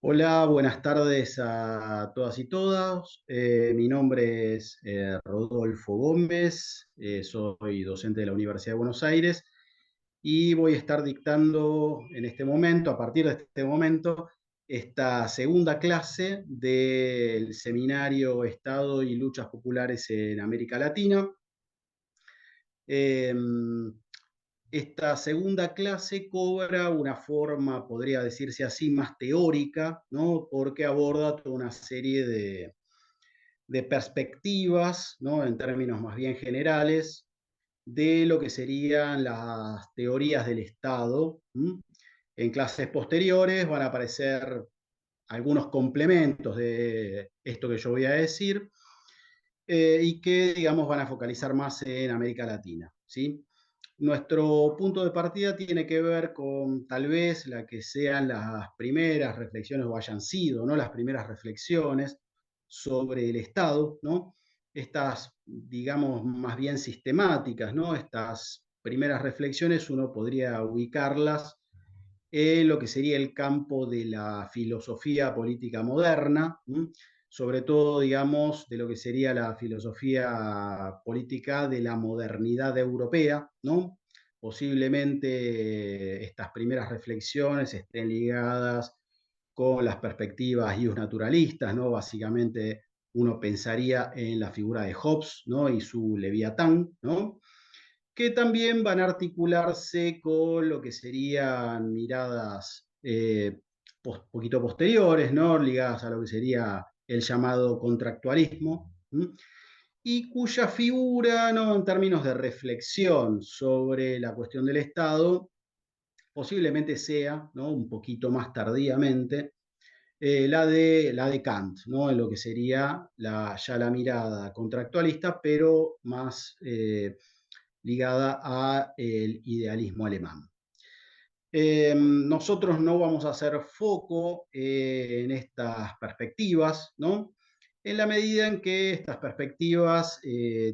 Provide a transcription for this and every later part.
Hola, buenas tardes a todas y todos. Mi nombre es Rodolfo Gómez, soy docente de la Universidad de Buenos Aires y voy a estar dictando en este momento, a partir de este momento, esta segunda clase del seminario Estado y Luchas Populares en América Latina. Eh, Esta segunda clase cobra una forma, podría decirse así, más teórica, ¿no? Porque aborda toda una serie de perspectivas, ¿no? En términos más bien generales, de lo que serían las teorías del Estado. ¿M? En clases posteriores van a aparecer algunos complementos de esto que yo voy a decir, y que, digamos, van a focalizar más en América Latina, ¿sí? Nuestro punto de partida tiene que ver con tal vez la que sean las primeras reflexiones o hayan sido, ¿no? Las primeras reflexiones sobre el Estado, ¿no? Estas, digamos, más bien sistemáticas, ¿no? Estas primeras reflexiones uno podría ubicarlas en lo que sería el campo de la filosofía política moderna, ¿m? Sobre todo, digamos, de lo que sería la filosofía política de la modernidad europea, ¿no? Posiblemente estas primeras reflexiones estén ligadas con las perspectivas naturalistas, ¿no? Básicamente uno pensaría en la figura de Hobbes, ¿no? Y su Leviatán, ¿no? Que también van a articularse con lo que serían miradas poquito posteriores, ¿no? Ligadas a lo que sería el llamado contractualismo, ¿m? Y cuya figura, ¿no? En términos de reflexión sobre la cuestión del Estado, posiblemente sea, ¿no? Un poquito más tardíamente, la de Kant, ¿no? En lo que sería ya la mirada contractualista, pero más ligada al idealismo alemán. Nosotros no vamos a hacer foco en estas perspectivas, ¿no? En la medida en que estas perspectivas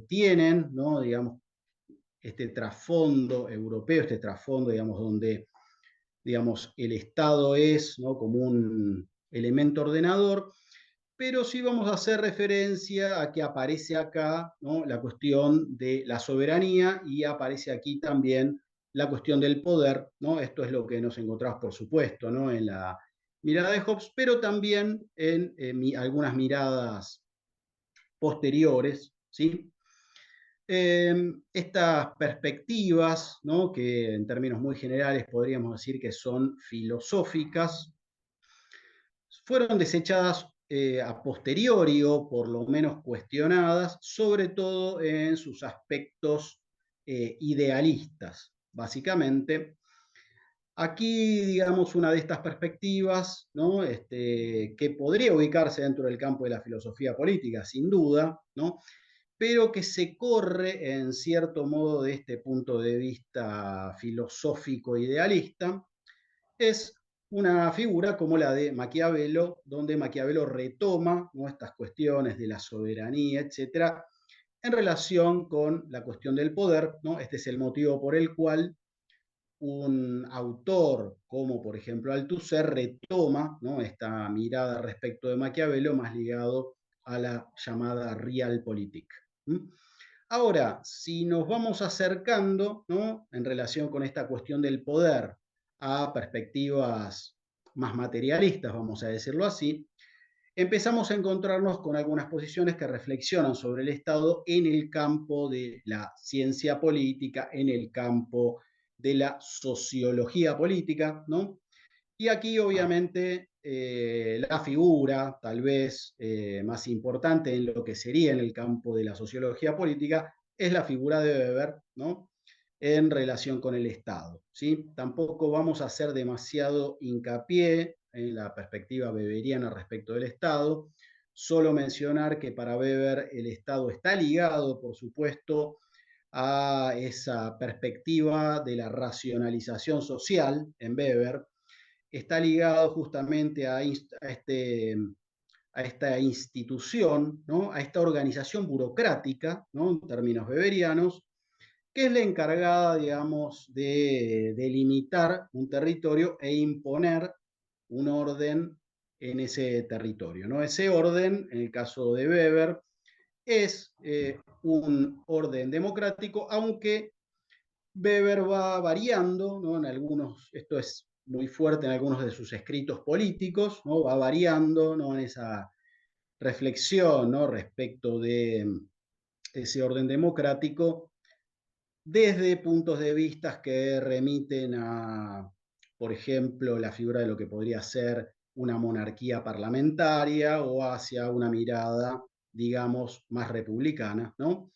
tienen, ¿no? Digamos, este trasfondo europeo, este trasfondo, digamos, donde, digamos, el Estado es, ¿no? Como un elemento ordenador, pero sí vamos a hacer referencia a que aparece acá, ¿no? La cuestión de la soberanía y aparece aquí también la cuestión del poder, ¿no? Esto es lo que nos encontramos, por supuesto, ¿no? En la mirada de Hobbes, pero también en algunas miradas posteriores, ¿sí? Estas perspectivas, ¿no? Que en términos muy generales podríamos decir que son filosóficas, fueron desechadas a posteriori o por lo menos cuestionadas, sobre todo en sus aspectos idealistas, básicamente. Aquí, digamos, una de estas perspectivas, ¿no? Que podría ubicarse dentro del campo de la filosofía política, sin duda, ¿no? Pero que se corre en cierto modo de este punto de vista filosófico idealista, es una figura como la de Maquiavelo, donde Maquiavelo retoma, ¿no? Estas cuestiones de la soberanía, etcétera, en relación con la cuestión del poder, ¿no? Este es el motivo por el cual un autor como por ejemplo Althusser retoma, ¿no? Esta mirada respecto de Maquiavelo más ligado a la llamada Realpolitik. ¿Mm? Ahora, si nos vamos acercando, ¿no? En relación con esta cuestión del poder a perspectivas más materialistas, vamos a decirlo así, empezamos a encontrarnos con algunas posiciones que reflexionan sobre el Estado en el campo de la ciencia política, en el campo de la sociología política, ¿no? Y aquí, obviamente, la figura tal vez más importante en lo que sería en el campo de la sociología política es la figura de Weber, ¿no? En relación con el Estado, ¿sí? Tampoco vamos a hacer demasiado hincapié en la perspectiva weberiana respecto del Estado, solo mencionar que para Weber el Estado está ligado, por supuesto, a esa perspectiva de la racionalización social en Weber, está ligado justamente a esta institución, ¿no? A esta organización burocrática, ¿no? En términos weberianos, que es la encargada, digamos, de delimitar un territorio e imponer un orden en ese territorio, ¿no? Ese orden, en el caso de Weber, es un orden democrático, aunque Weber va variando, ¿no? En algunos, esto es muy fuerte en algunos de sus escritos políticos, ¿no? Va variando, ¿no? En esa reflexión, ¿no? Respecto de ese orden democrático, desde puntos de vista que remiten a, por ejemplo, la figura de lo que podría ser una monarquía parlamentaria o hacia una mirada, digamos, más republicana, ¿no?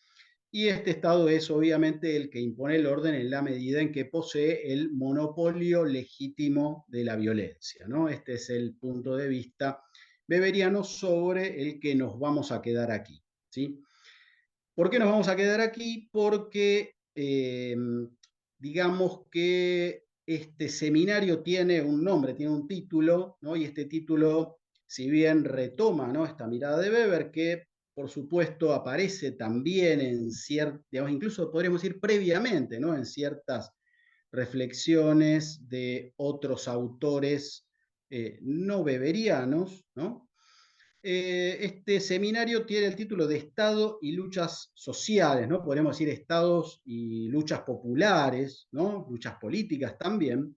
Y este Estado es obviamente el que impone el orden en la medida en que posee el monopolio legítimo de la violencia, ¿no? Este es el punto de vista beberiano sobre el que nos vamos a quedar aquí, ¿sí? ¿Por qué nos vamos a quedar aquí? Porque digamos que este seminario tiene un nombre, tiene un título, ¿no? Y este título, si bien retoma, ¿no? Esta mirada de Weber, que por supuesto aparece también en ciertas, digamos, incluso podríamos decir previamente, ¿no? En ciertas reflexiones de otros autores no weberianos, ¿no? Este seminario tiene el título de Estado y luchas sociales, ¿no? Podemos decir estados y luchas populares, ¿no? Luchas políticas también.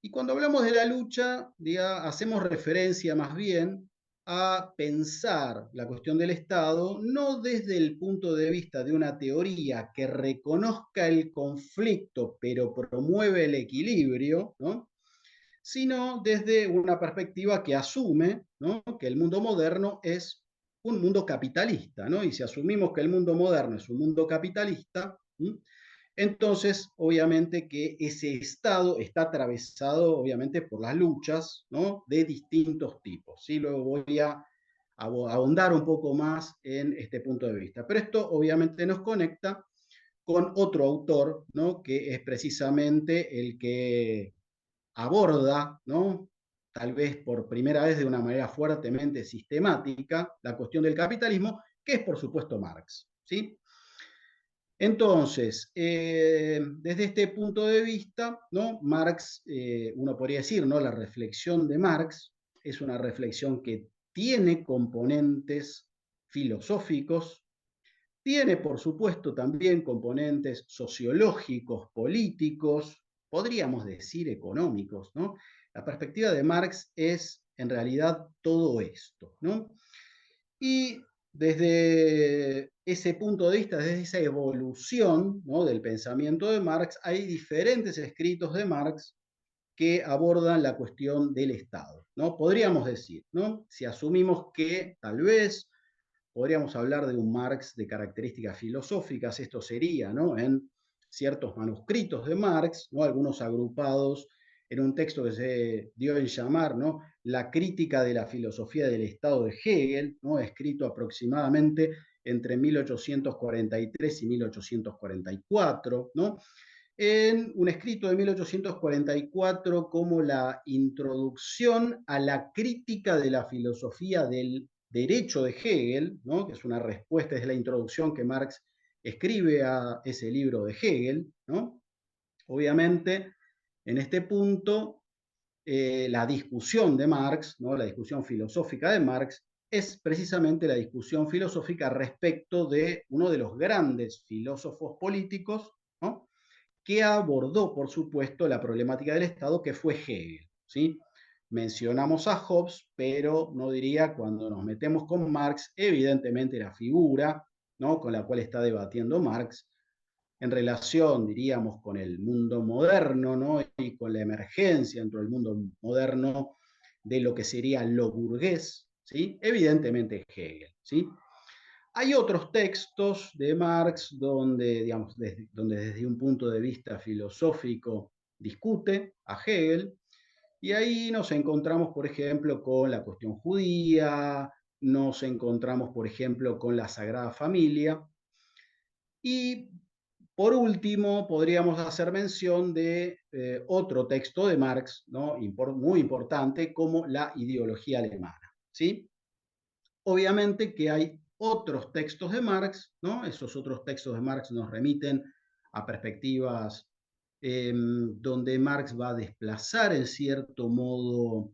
Y cuando hablamos de la lucha, hacemos referencia más bien a pensar la cuestión del Estado no desde el punto de vista de una teoría que reconozca el conflicto pero promueve el equilibrio, ¿no? Sino desde una perspectiva que asume, ¿no? Que el mundo moderno es un mundo capitalista, ¿no? Y si asumimos que el mundo moderno es un mundo capitalista, ¿sí? Entonces, obviamente que ese estado está atravesado, obviamente, por las luchas, ¿no? De distintos tipos, ¿sí? Luego voy a ahondar un poco más en este punto de vista. Pero esto, obviamente, nos conecta con otro autor, ¿no? Que es precisamente el que aborda, ¿no? Tal vez por primera vez de una manera fuertemente sistemática, la cuestión del capitalismo, que es por supuesto Marx, ¿sí? Entonces, desde este punto de vista, ¿no? Marx, uno podría decir, ¿no? La reflexión de Marx es una reflexión que tiene componentes filosóficos, tiene, por supuesto, también componentes sociológicos, políticos, podríamos decir económicos, ¿no? La perspectiva de Marx es, en realidad, todo esto, ¿no? Y desde ese punto de vista, desde esa evolución, ¿no? Del pensamiento de Marx, hay diferentes escritos de Marx que abordan la cuestión del Estado, ¿no? Podríamos decir, ¿no? Si asumimos que tal vez podríamos hablar de un Marx de características filosóficas, esto sería, ¿no? En ciertos manuscritos de Marx, ¿no? Algunos agrupados en un texto que se dio en llamar, ¿no? La crítica de la filosofía del Estado de Hegel, ¿no? Escrito aproximadamente entre 1843 y 1844, ¿no? En un escrito de 1844 como la introducción a la crítica de la filosofía del derecho de Hegel, ¿no? Que es una respuesta, es la introducción que Marx escribe a ese libro de Hegel, ¿no? Obviamente, en este punto, la discusión de Marx, ¿no? La discusión filosófica de Marx, es precisamente la discusión filosófica respecto de uno de los grandes filósofos políticos, ¿no? Que abordó, por supuesto, la problemática del Estado, que fue Hegel, ¿sí? Mencionamos a Hobbes, pero no diría cuando nos metemos con Marx, evidentemente la figura, ¿no? Con la cual está debatiendo Marx, en relación, diríamos, con el mundo moderno, ¿no? Y con la emergencia dentro del mundo moderno de lo que sería lo burgués, ¿sí? Evidentemente Hegel, ¿sí? Hay otros textos de Marx donde, digamos, donde desde un punto de vista filosófico discute a Hegel, y ahí nos encontramos, por ejemplo, con la cuestión judía, nos encontramos, por ejemplo, con la Sagrada Familia, y por último, podríamos hacer mención de otro texto de Marx, ¿no? Muy importante, como la ideología alemana, ¿sí? Obviamente que hay otros textos de Marx, ¿no? Esos otros textos de Marx nos remiten a perspectivas donde Marx va a desplazar en cierto modo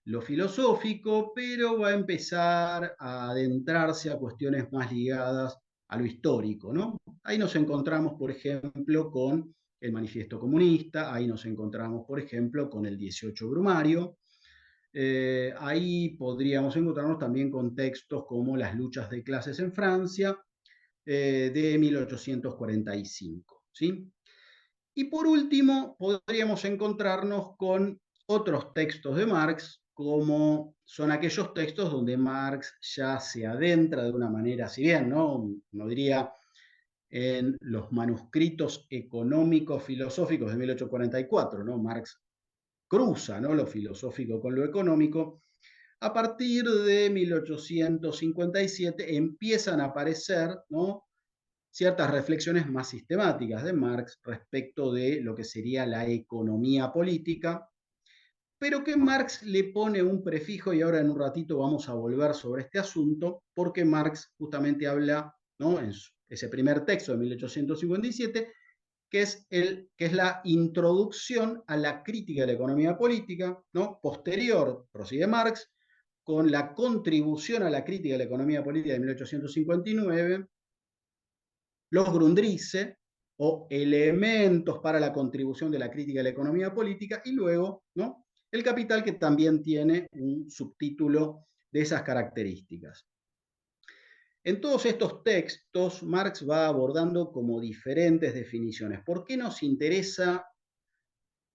lo filosófico, pero va a empezar a adentrarse a cuestiones más ligadas a lo histórico, ¿no? Ahí nos encontramos, por ejemplo, con el Manifiesto Comunista, ahí nos encontramos, por ejemplo, con el 18 Brumario, ahí podríamos encontrarnos también con textos como Las luchas de clases en Francia, de 1845, ¿sí? Y por último, podríamos encontrarnos con otros textos de Marx, como son aquellos textos donde Marx ya se adentra de una manera, si bien no diría en los manuscritos económicos filosóficos de 1844, ¿no? Marx cruza, ¿no?, lo filosófico con lo económico. A partir de 1857 empiezan a aparecer, ¿no?, ciertas reflexiones más sistemáticas de Marx respecto de lo que sería la economía política, pero que Marx le pone un prefijo, y ahora en un ratito vamos a volver sobre este asunto, porque Marx justamente habla, ¿no?, en ese primer texto de 1857, que es la introducción a la crítica de la economía política, ¿no? Posterior, prosigue Marx, con la contribución a la crítica de la economía política de 1859, los Grundrisse, o elementos para la contribución de la crítica de la economía política, y luego, ¿no?, el Capital, que también tiene un subtítulo de esas características. En todos estos textos, Marx va abordando como diferentes definiciones. ¿Por qué nos interesa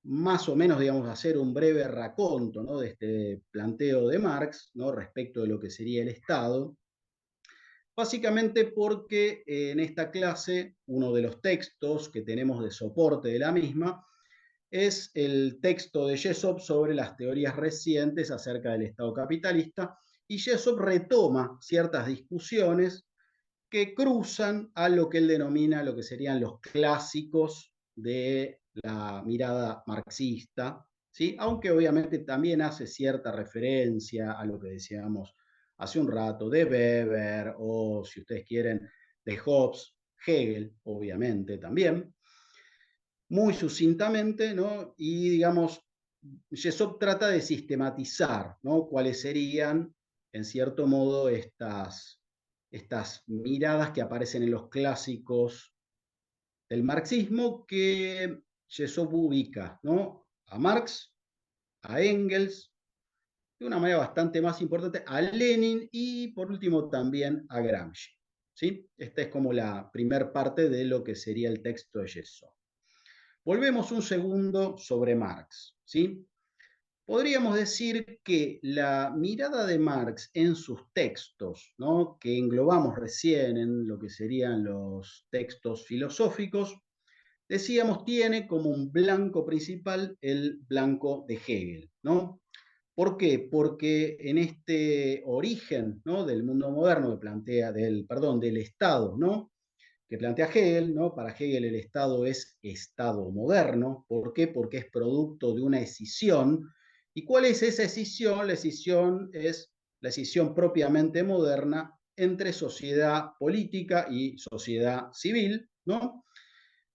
más o menos, digamos, hacer un breve raconto, ¿no?, de este planteo de Marx, ¿no?, respecto de lo que sería el Estado? Básicamente porque en esta clase uno de los textos que tenemos de soporte de la misma es el texto de Jessop sobre las teorías recientes acerca del Estado capitalista, y Jessop retoma ciertas discusiones que cruzan a lo que él denomina lo que serían los clásicos de la mirada marxista, ¿sí?, aunque obviamente también hace cierta referencia a lo que decíamos hace un rato de Weber, o si ustedes quieren, de Hobbes, Hegel, obviamente también, muy sucintamente, ¿no? Y digamos, Jessop trata de sistematizar, ¿no?, cuáles serían, en cierto modo, estas miradas que aparecen en los clásicos del marxismo, que Jessop ubica, ¿no?, a Marx, a Engels, de una manera bastante más importante, a Lenin, y por último también a Gramsci, ¿sí? Esta es como la primer parte de lo que sería el texto de Jessop. Volvemos un segundo sobre Marx, ¿sí? Podríamos decir que la mirada de Marx en sus textos, ¿no?, que englobamos recién en lo que serían los textos filosóficos, decíamos, tiene como un blanco principal el blanco de Hegel, ¿no? ¿Por qué? Porque en este origen, ¿no?, del mundo moderno que plantea, del Estado, ¿no?, que plantea Hegel, ¿no? Para Hegel el Estado es Estado moderno. ¿Por qué? Porque es producto de una escisión. ¿Y cuál es esa escisión? La escisión es la escisión propiamente moderna entre sociedad política y sociedad civil, ¿no?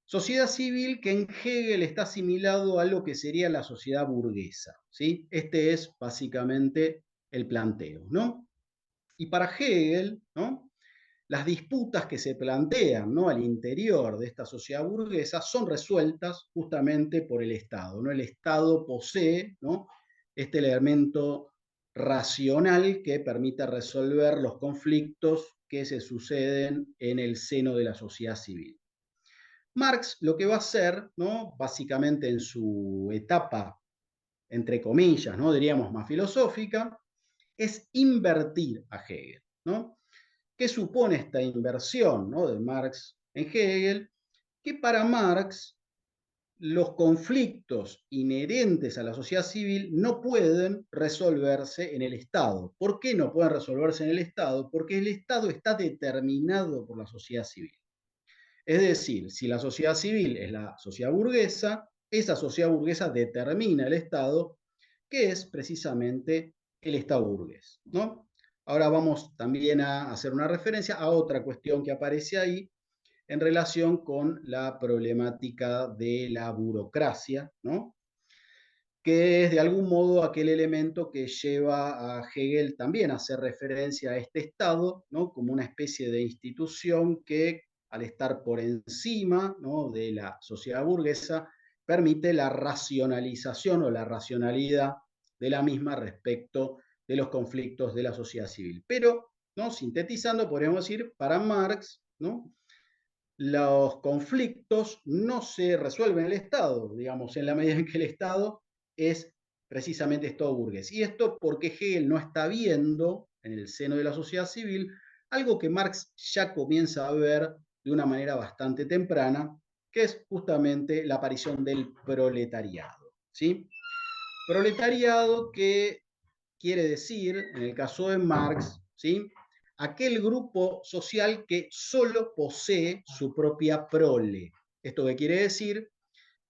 Sociedad civil que en Hegel está asimilado a lo que sería la sociedad burguesa, ¿sí? Este es básicamente el planteo, ¿no? Y para Hegel, ¿no?, las disputas que se plantean, ¿no?, al interior de esta sociedad burguesa son resueltas justamente por el Estado, ¿no? El Estado posee, ¿no?, este elemento racional que permite resolver los conflictos que se suceden en el seno de la sociedad civil. Marx lo que va a hacer, ¿no?, básicamente en su etapa, entre comillas, ¿no?, diríamos más filosófica, es invertir a Hegel, ¿no? ¿Qué supone esta inversión, ¿no?, de Marx en Hegel? Que para Marx los conflictos inherentes a la sociedad civil no pueden resolverse en el Estado. ¿Por qué no pueden resolverse en el Estado? Porque el Estado está determinado por la sociedad civil. Es decir, si la sociedad civil es la sociedad burguesa, esa sociedad burguesa determina el Estado, que es precisamente el Estado burgués, ¿no? Ahora vamos también a hacer una referencia a otra cuestión que aparece ahí en relación con la problemática de la burocracia, ¿no?, que es de algún modo aquel elemento que lleva a Hegel también a hacer referencia a este Estado, ¿no? Como una especie de institución que, al estar por encima, ¿no?, de la sociedad burguesa, permite la racionalización o la racionalidad de la misma respecto de los conflictos de la sociedad civil. Pero, ¿no?, sintetizando, podríamos decir, para Marx, ¿no?, los conflictos no se resuelven en el Estado, digamos, en la medida en que el Estado es precisamente Estado burgués. Y esto porque Hegel no está viendo en el seno de la sociedad civil algo que Marx ya comienza a ver de una manera bastante temprana, que es justamente la aparición del proletariado, ¿sí? Proletariado que quiere decir, en el caso de Marx, ¿sí?, aquel grupo social que solo posee su propia prole. ¿Esto qué quiere decir?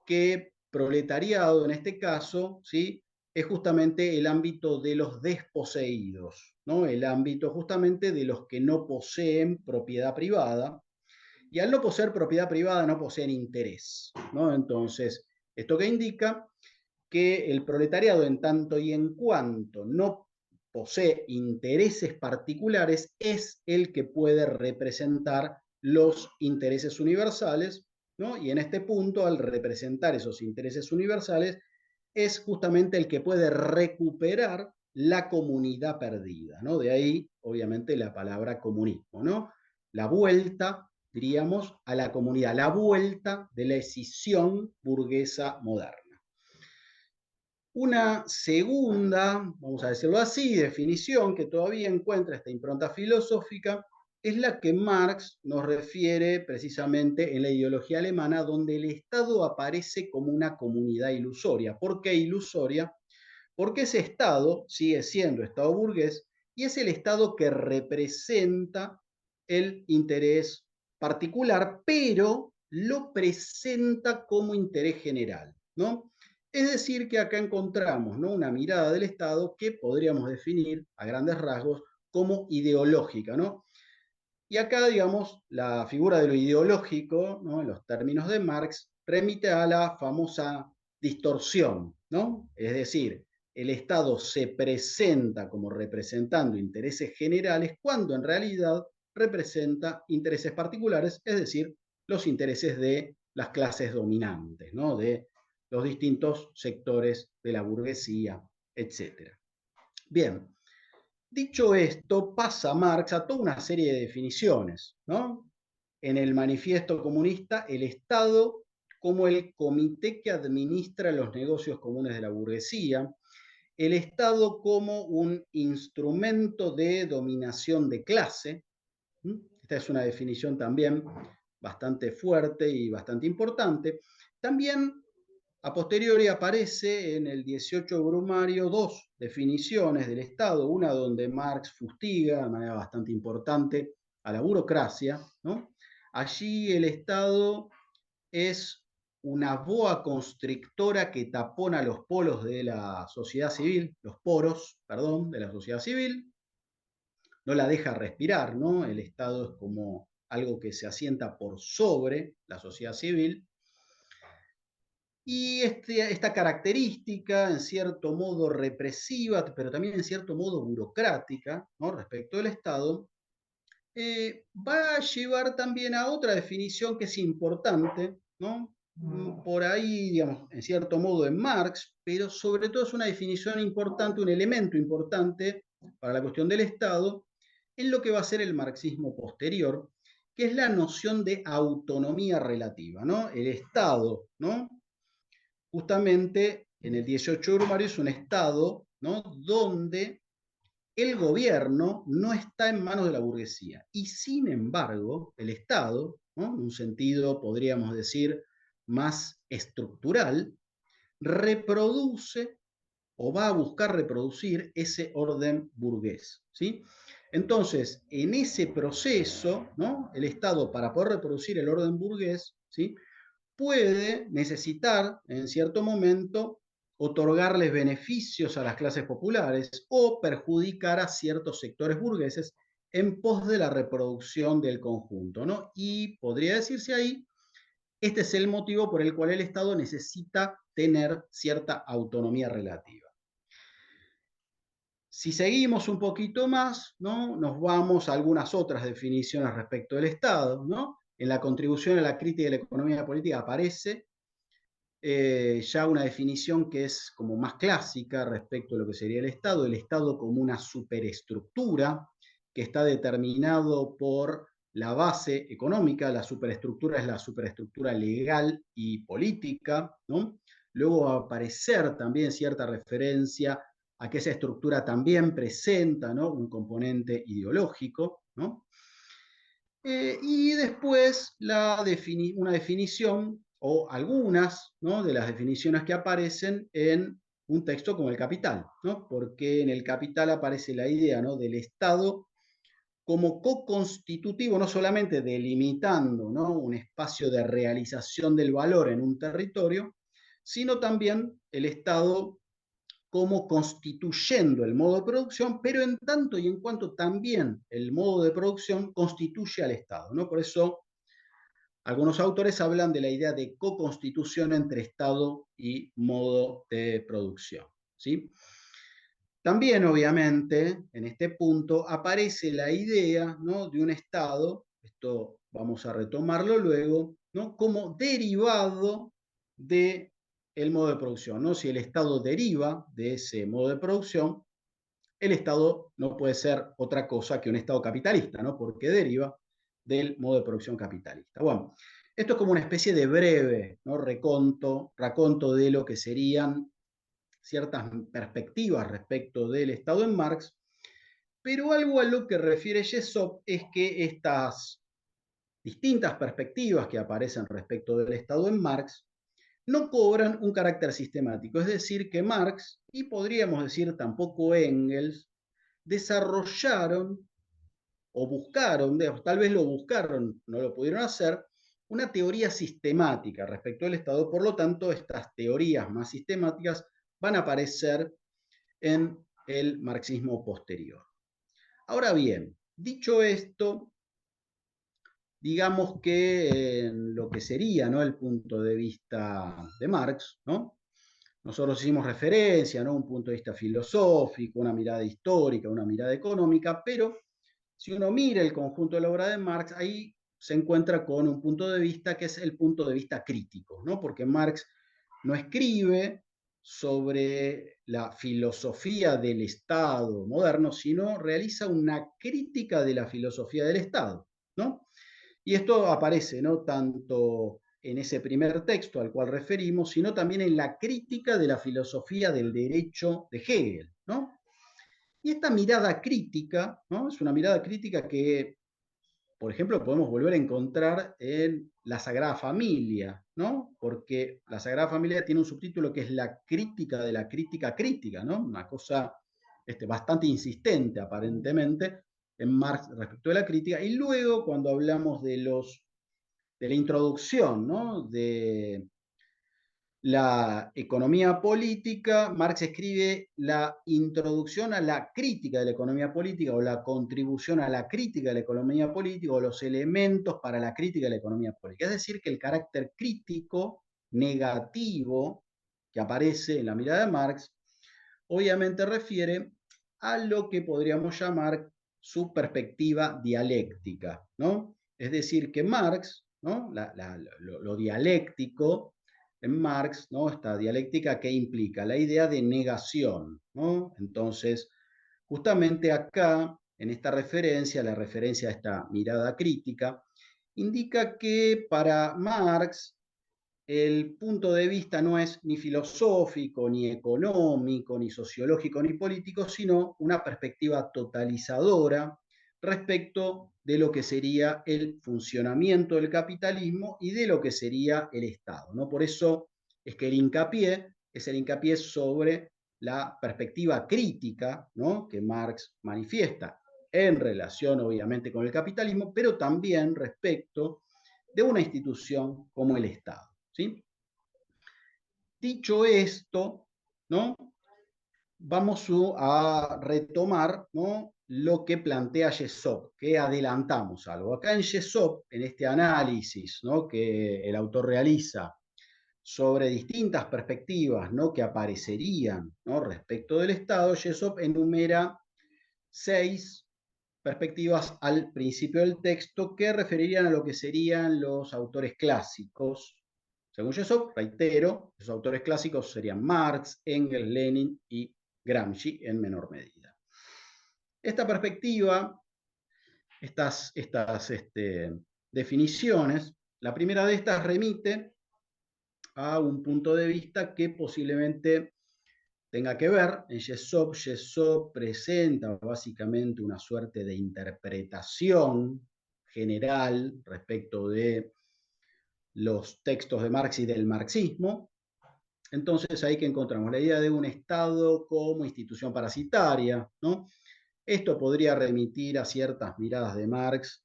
Que proletariado, en este caso, ¿sí?, es justamente el ámbito de los desposeídos, ¿no? El ámbito justamente de los que no poseen propiedad privada, y al no poseer propiedad privada no poseen interés, ¿no? Entonces, ¿esto qué indica? Que el proletariado, en tanto y en cuanto no posee intereses particulares, es el que puede representar los intereses universales, ¿no? Y en este punto, al representar esos intereses universales, es justamente el que puede recuperar la comunidad perdida, ¿no? De ahí, obviamente, la palabra comunismo, ¿no? La vuelta, diríamos, a la comunidad, la vuelta de la escisión burguesa moderna. Una segunda, vamos a decirlo así, definición que todavía encuentra esta impronta filosófica es la que Marx nos refiere precisamente en la ideología alemana, donde el Estado aparece como una comunidad ilusoria. ¿Por qué ilusoria? Porque ese Estado sigue siendo Estado burgués y es el Estado que representa el interés particular, pero lo presenta como interés general, ¿no? Es decir, que acá encontramos, ¿no?, una mirada del Estado que podríamos definir a grandes rasgos como ideológica, ¿no? Y acá, digamos, la figura de lo ideológico, ¿no?, en los términos de Marx, remite a la famosa distorsión, ¿no? Es decir, el Estado se presenta como representando intereses generales cuando en realidad representa intereses particulares, es decir, los intereses de las clases dominantes, ¿no?, de los distintos sectores de la burguesía, etc. Bien, dicho esto, pasa Marx a toda una serie de definiciones, ¿no? En el Manifiesto Comunista, el Estado como el comité que administra los negocios comunes de la burguesía, el Estado como un instrumento de dominación de clase. Esta es una definición también bastante fuerte y bastante importante. También a posteriori aparece en el 18 Brumario dos definiciones del Estado, una donde Marx fustiga de manera bastante importante a la burocracia, ¿no? Allí el Estado es una boa constrictora que tapona los polos de la sociedad civil, los poros, perdón, de la sociedad civil, no la deja respirar, ¿no? El Estado es como algo que se asienta por sobre la sociedad civil. Y esta característica, en cierto modo represiva, pero también en cierto modo burocrática, ¿no?, respecto del Estado, va a llevar también a otra definición que es importante, ¿no? Por ahí, digamos, en cierto modo en Marx, pero sobre todo es una definición importante, un elemento importante para la cuestión del Estado, en lo que va a ser el marxismo posterior, que es la noción de autonomía relativa, ¿no? El Estado, ¿no?, justamente en el 18 de Brumario es un Estado, ¿no?, donde el gobierno no está en manos de la burguesía. Y sin embargo, el Estado, ¿no?, en un sentido, podríamos decir, más estructural, reproduce o va a buscar reproducir ese orden burgués, ¿sí? Entonces, en ese proceso, ¿no?, el Estado, para poder reproducir el orden burgués, ¿sí?, puede necesitar, en cierto momento, otorgarles beneficios a las clases populares o perjudicar a ciertos sectores burgueses en pos de la reproducción del conjunto, ¿no? Y podría decirse ahí Este es el motivo por el cual el Estado necesita tener cierta autonomía relativa. Si seguimos un poquito más, ¿no? Nos vamos a algunas otras definiciones respecto del Estado, ¿no? En la contribución a la crítica de la economía política aparece ya una definición que es como más clásica respecto a lo que sería el Estado como una superestructura que está determinado por la base económica, la superestructura es la superestructura legal y política, ¿no? Luego va a aparecer también cierta referencia a que esa estructura también presenta, ¿no? Un componente ideológico, ¿no? Y después una definición o algunas, ¿no? De las definiciones que aparecen en un texto como el Capital, ¿no? Porque en el Capital aparece la idea, ¿no? Del Estado como co-constitutivo, no solamente delimitando, ¿no? Un espacio de realización del valor en un territorio, sino también el Estado como constituyendo el modo de producción, pero en tanto y en cuanto también el modo de producción constituye al Estado, ¿no? Por eso algunos autores hablan de la idea de co-constitución entre Estado y modo de producción, ¿sí? También, obviamente, en este punto aparece la idea, ¿no? De un Estado, esto vamos a retomarlo luego, ¿no? Como derivado de el modo de producción, ¿no? Si el Estado deriva de ese modo de producción, el Estado no puede ser otra cosa que un Estado capitalista, ¿no? Porque deriva del modo de producción capitalista. Bueno, esto es como una especie de breve, ¿no? Raconto de lo que serían ciertas perspectivas respecto del Estado en Marx, pero algo a lo que refiere Jessop es que estas distintas perspectivas que aparecen respecto del Estado en Marx no cobran un carácter sistemático, es decir, que Marx, y podríamos decir tampoco Engels, desarrollaron o buscaron, tal vez lo buscaron, no lo pudieron hacer, una teoría sistemática respecto al Estado. Por lo tanto, estas teorías más sistemáticas van a aparecer en el marxismo posterior. Ahora bien, dicho esto, digamos que en lo que sería, ¿no? El punto de vista de Marx, ¿no? Nosotros hicimos referencia, ¿no? Un punto de vista filosófico, una mirada histórica, una mirada económica, pero si uno mira el conjunto de la obra de Marx, ahí se encuentra con un punto de vista que es el punto de vista crítico, ¿no? Porque Marx no escribe sobre la filosofía del Estado moderno, sino realiza una crítica de la filosofía del Estado, ¿no? Y esto aparece, ¿no? Tanto en ese primer texto al cual referimos, sino también en la crítica de la filosofía del derecho de Hegel, ¿no? Y esta mirada crítica, ¿no? Es una mirada crítica que, por ejemplo, podemos volver a encontrar en la Sagrada Familia, ¿no? Porque la Sagrada Familia tiene un subtítulo que es la crítica de la crítica crítica, ¿no? Una cosa bastante insistente, aparentemente, en Marx respecto de la crítica. Y luego, cuando hablamos de la introducción, ¿no? De la economía política, Marx escribe la introducción a la crítica de la economía política o la contribución a la crítica de la economía política o los elementos para la crítica de la economía política. Es decir, que el carácter crítico negativo que aparece en la mirada de Marx obviamente refiere a lo que podríamos llamar su perspectiva dialéctica, ¿no? Es decir, que Marx, ¿no? Lo dialéctico en Marx, ¿no? Esta dialéctica que implica la idea de negación, ¿no? Entonces, justamente acá, en esta referencia, la referencia a esta mirada crítica, indica que para Marx el punto de vista no es ni filosófico, ni económico, ni sociológico, ni político, sino una perspectiva totalizadora respecto de lo que sería el funcionamiento del capitalismo y de lo que sería el Estado, ¿no? Por eso es que el hincapié es el hincapié sobre la perspectiva crítica, ¿no? Que Marx manifiesta en relación, obviamente, con el capitalismo, pero también respecto de una institución como el Estado. ¿Sí? Dicho esto, ¿no? vamos a retomar, ¿no?, lo que plantea Jessop, que adelantamos algo. Acá en Jessop, en este análisis, ¿no?, que el autor realiza sobre distintas perspectivas, ¿no?, que aparecerían, ¿no?, respecto del Estado, Jessop enumera 6 perspectivas al principio del texto que referirían a lo que serían los autores clásicos. Según Jessop, reitero, los autores clásicos serían Marx, Engels, Lenin y Gramsci en menor medida. Esta perspectiva, estas definiciones, la primera de estas remite a un punto de vista que posiblemente tenga que ver en Jessop. Jessop presenta básicamente una suerte de interpretación general respecto de los textos de Marx y del marxismo. Entonces ahí que encontramos la idea de un Estado como institución parasitaria, ¿no? Esto podría remitir a ciertas miradas de Marx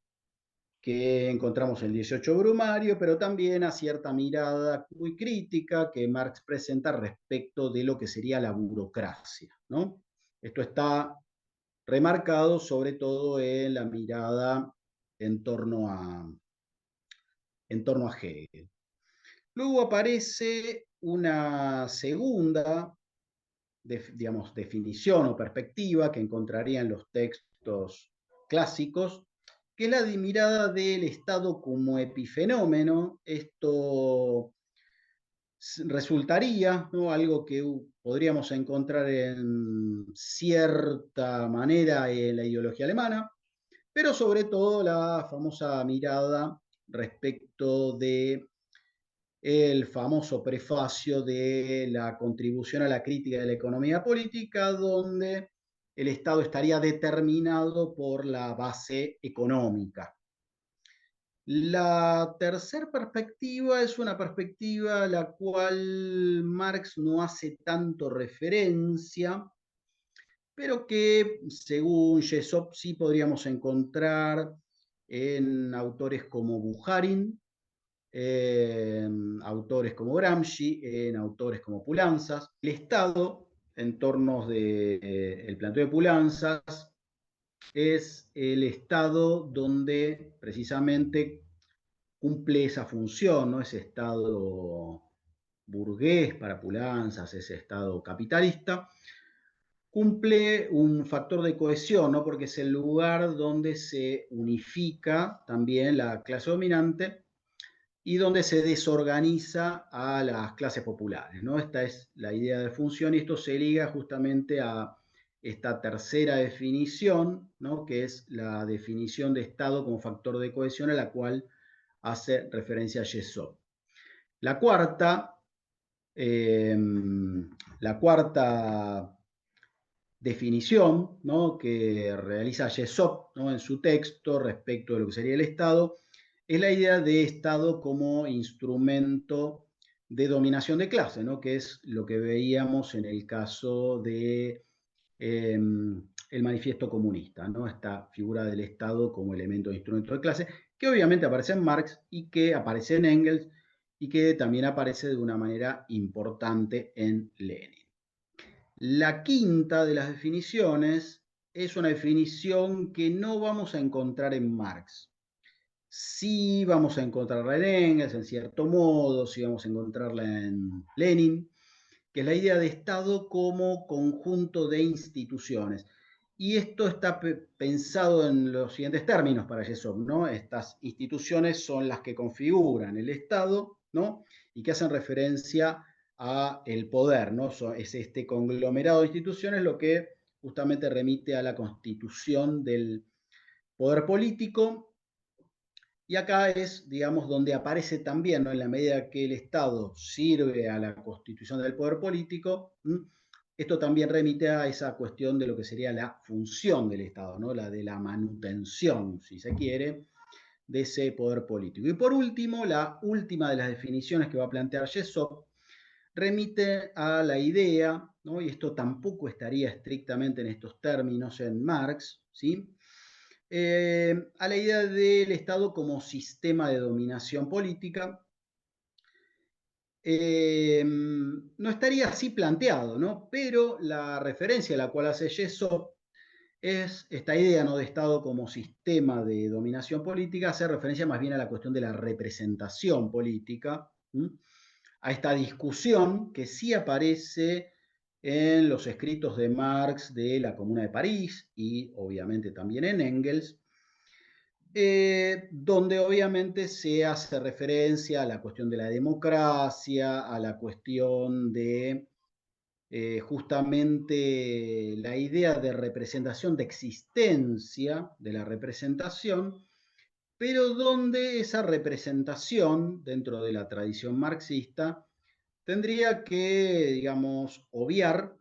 que encontramos en el 18 Brumario, pero también a cierta mirada muy crítica que Marx presenta respecto de lo que sería la burocracia, ¿no? Esto está remarcado sobre todo en la mirada en torno a Hegel. Luego aparece una segunda, digamos, definición o perspectiva que encontraría en los textos clásicos, que es la de mirada del Estado como epifenómeno. Esto resultaría, ¿no?, algo que podríamos encontrar en cierta manera en la ideología alemana, pero sobre todo la famosa mirada respecto de el famoso prefacio de la contribución a la crítica de la economía política, donde el Estado estaría determinado por la base económica. La tercera perspectiva es una perspectiva a la cual Marx no hace tanto referencia, pero que según Jessop sí podríamos encontrar en autores como Bukharin, en autores como Gramsci, en autores como Poulantzas. El Estado, en torno del planteo de Poulantzas, es el Estado donde precisamente cumple esa función, ¿no?, ese Estado burgués para Poulantzas, ese Estado capitalista, cumple un factor de cohesión, ¿no?, porque es el lugar donde se unifica también la clase dominante y donde se desorganiza a las clases populares, ¿no? Esta es la idea de función y esto se liga justamente a esta tercera definición, ¿no?, que es la definición de Estado como factor de cohesión a la cual hace referencia Jessop. La cuarta, eh, la cuarta definición, ¿no?, que realiza Jessop, ¿no?, en su texto respecto de lo que sería el Estado, es la idea de Estado como instrumento de dominación de clase, ¿no?, que es lo que veíamos en el caso de el manifiesto comunista, ¿no?, esta figura del Estado como elemento de instrumento de clase, que obviamente aparece en Marx y que aparece en Engels y que también aparece de una manera importante en Lenin. La quinta de las definiciones es una definición que no vamos a encontrar en Marx. Sí vamos a encontrarla en Engels, en cierto modo, sí vamos a encontrarla en Lenin, que es la idea de Estado como conjunto de instituciones. Y esto está pensado en los siguientes términos para Jessop, ¿no? Estas instituciones son las que configuran el Estado, ¿no?, y que hacen referencia a el poder, ¿no? Es este conglomerado de instituciones lo que justamente remite a la constitución del poder político. Y acá es, digamos, donde aparece también, ¿no?, en la medida que el Estado sirve a la constitución del poder político, esto también remite a esa cuestión de lo que sería la función del Estado, ¿no?, la de la manutención, si se quiere, de ese poder político. Y por último, la última de las definiciones que va a plantear Jessop remite a la idea, ¿no?, y esto tampoco estaría estrictamente en estos términos en Marx, ¿sí?, a la idea del Estado como sistema de dominación política, no estaría así planteado, ¿no? Pero la referencia a la cual hace Jessop es esta idea, ¿no?, de Estado como sistema de dominación política, hace referencia más bien a la cuestión de la representación política, a esta discusión que sí aparece en los escritos de Marx de la Comuna de París y obviamente también en Engels, donde obviamente se hace referencia a la cuestión de la democracia, a la cuestión de justamente la idea de representación, de existencia de la representación, pero donde esa representación, dentro de la tradición marxista, tendría que, digamos, obviar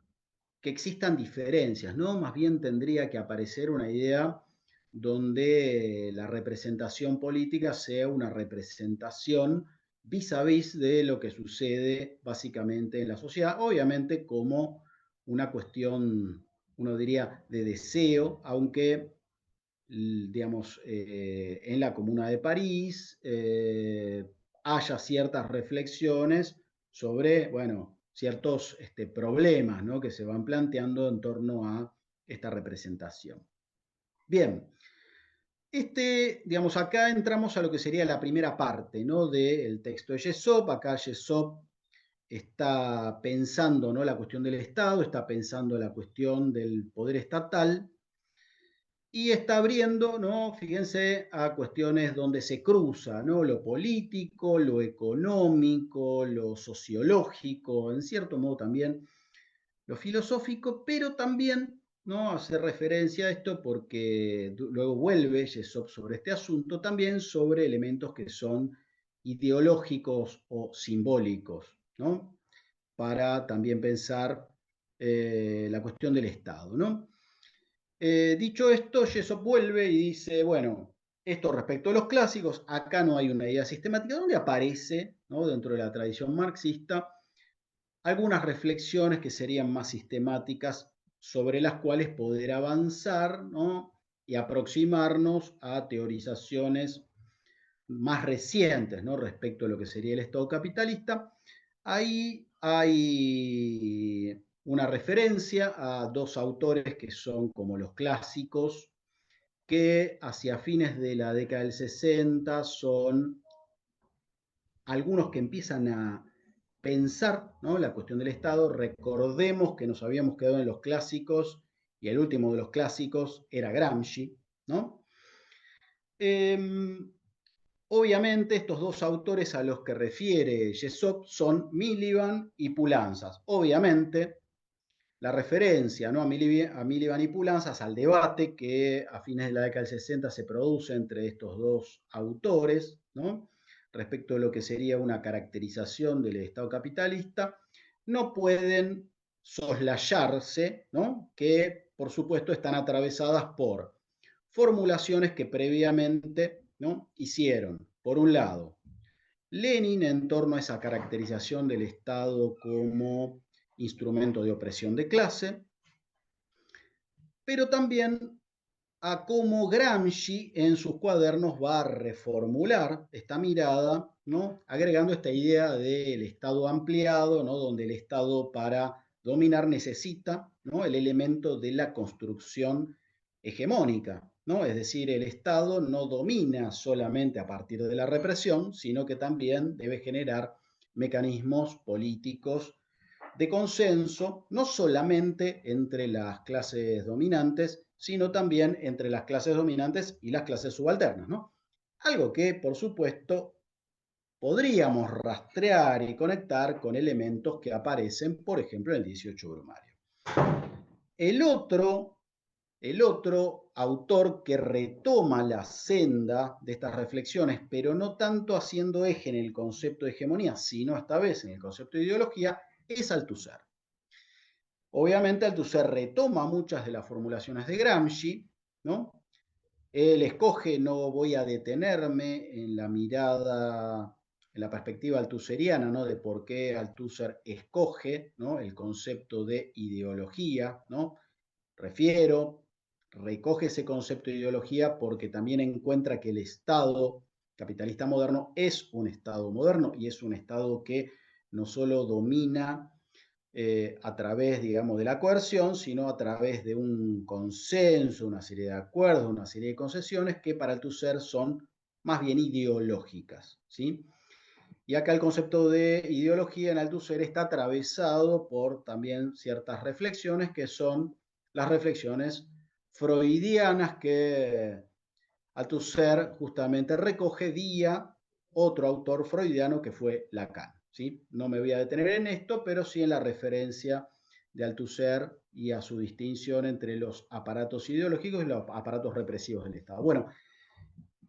que existan diferencias, ¿no? Más bien tendría que aparecer una idea donde la representación política sea una representación vis a vis de lo que sucede básicamente en la sociedad, obviamente como una cuestión, uno diría, de deseo, aunque, digamos, en la Comuna de París haya ciertas reflexiones sobre, bueno, ciertos problemas, ¿no?, que se van planteando en torno a esta representación. Bien, digamos, acá entramos a lo que sería la primera parte, ¿no?, del texto de Jessop. Acá Jessop está pensando, ¿no?, la cuestión del Estado, está pensando la cuestión del poder estatal, y está abriendo, ¿no?, fíjense, a cuestiones donde se cruza, ¿no?, lo político, lo económico, lo sociológico, en cierto modo también lo filosófico, pero también, ¿no?, hace referencia a esto porque luego vuelve Jessop sobre este asunto, también sobre elementos que son ideológicos o simbólicos, ¿no?, para también pensar la cuestión del Estado, ¿no? Dicho esto, Jessop vuelve y dice, bueno, esto respecto a los clásicos, acá no hay una idea sistemática, donde aparece, ¿no?, dentro de la tradición marxista, algunas reflexiones que serían más sistemáticas, sobre las cuales poder avanzar, ¿no?, y aproximarnos a teorizaciones más recientes, ¿no?, respecto a lo que sería el Estado capitalista. Ahí hay una referencia a dos autores que son como los clásicos, que hacia fines de la década del 60 son algunos que empiezan a pensar, ¿no?, la cuestión del Estado. Recordemos que nos habíamos quedado en los clásicos y el último de los clásicos era Gramsci, ¿no? Obviamente estos dos autores a los que refiere Jessop son Miliband y Poulantzas. Obviamente la referencia, ¿no?, a Miliband y Poulantzas, al debate que a fines de la década del 60 se produce entre estos dos autores, ¿no?, respecto de lo que sería una caracterización del Estado capitalista, no pueden soslayarse, ¿no?, que por supuesto están atravesadas por formulaciones que previamente, ¿no?, hicieron, por un lado, Lenin en torno a esa caracterización del Estado como instrumento de opresión de clase, pero también a cómo Gramsci en sus cuadernos va a reformular esta mirada, ¿no?, agregando esta idea del Estado ampliado, ¿no?, donde el Estado, para dominar, necesita, ¿no?, el elemento de la construcción hegemónica, ¿no? Es decir, el Estado no domina solamente a partir de la represión, sino que también debe generar mecanismos políticos de consenso, no solamente entre las clases dominantes, sino también entre las clases dominantes y las clases subalternas, ¿no? Algo que, por supuesto, podríamos rastrear y conectar con elementos que aparecen, por ejemplo, en el 18 Brumario. El otro, el otro autor que retoma la senda de estas reflexiones, pero no tanto haciendo eje en el concepto de hegemonía, sino esta vez en el concepto de ideología, es Althusser. Obviamente Althusser retoma muchas de las formulaciones de Gramsci, ¿no? Él escoge, no voy a detenerme en la mirada, en la perspectiva althusseriana, ¿no?, de por qué Althusser escoge, ¿no?, el concepto de ideología, ¿no? Recoge ese concepto de ideología porque también encuentra que el Estado capitalista moderno es un Estado moderno y es un Estado que no solo domina a través, digamos, de la coerción, sino a través de un consenso, una serie de acuerdos, una serie de concesiones que para Althusser son más bien ideológicas, ¿sí? Y acá el concepto de ideología en Althusser está atravesado por también ciertas reflexiones que son las reflexiones freudianas que Althusser justamente recoge vía otro autor freudiano que fue Lacan, ¿sí? No me voy a detener en esto, pero sí en la referencia de Althusser y a su distinción entre los aparatos ideológicos y los aparatos represivos del Estado. Bueno,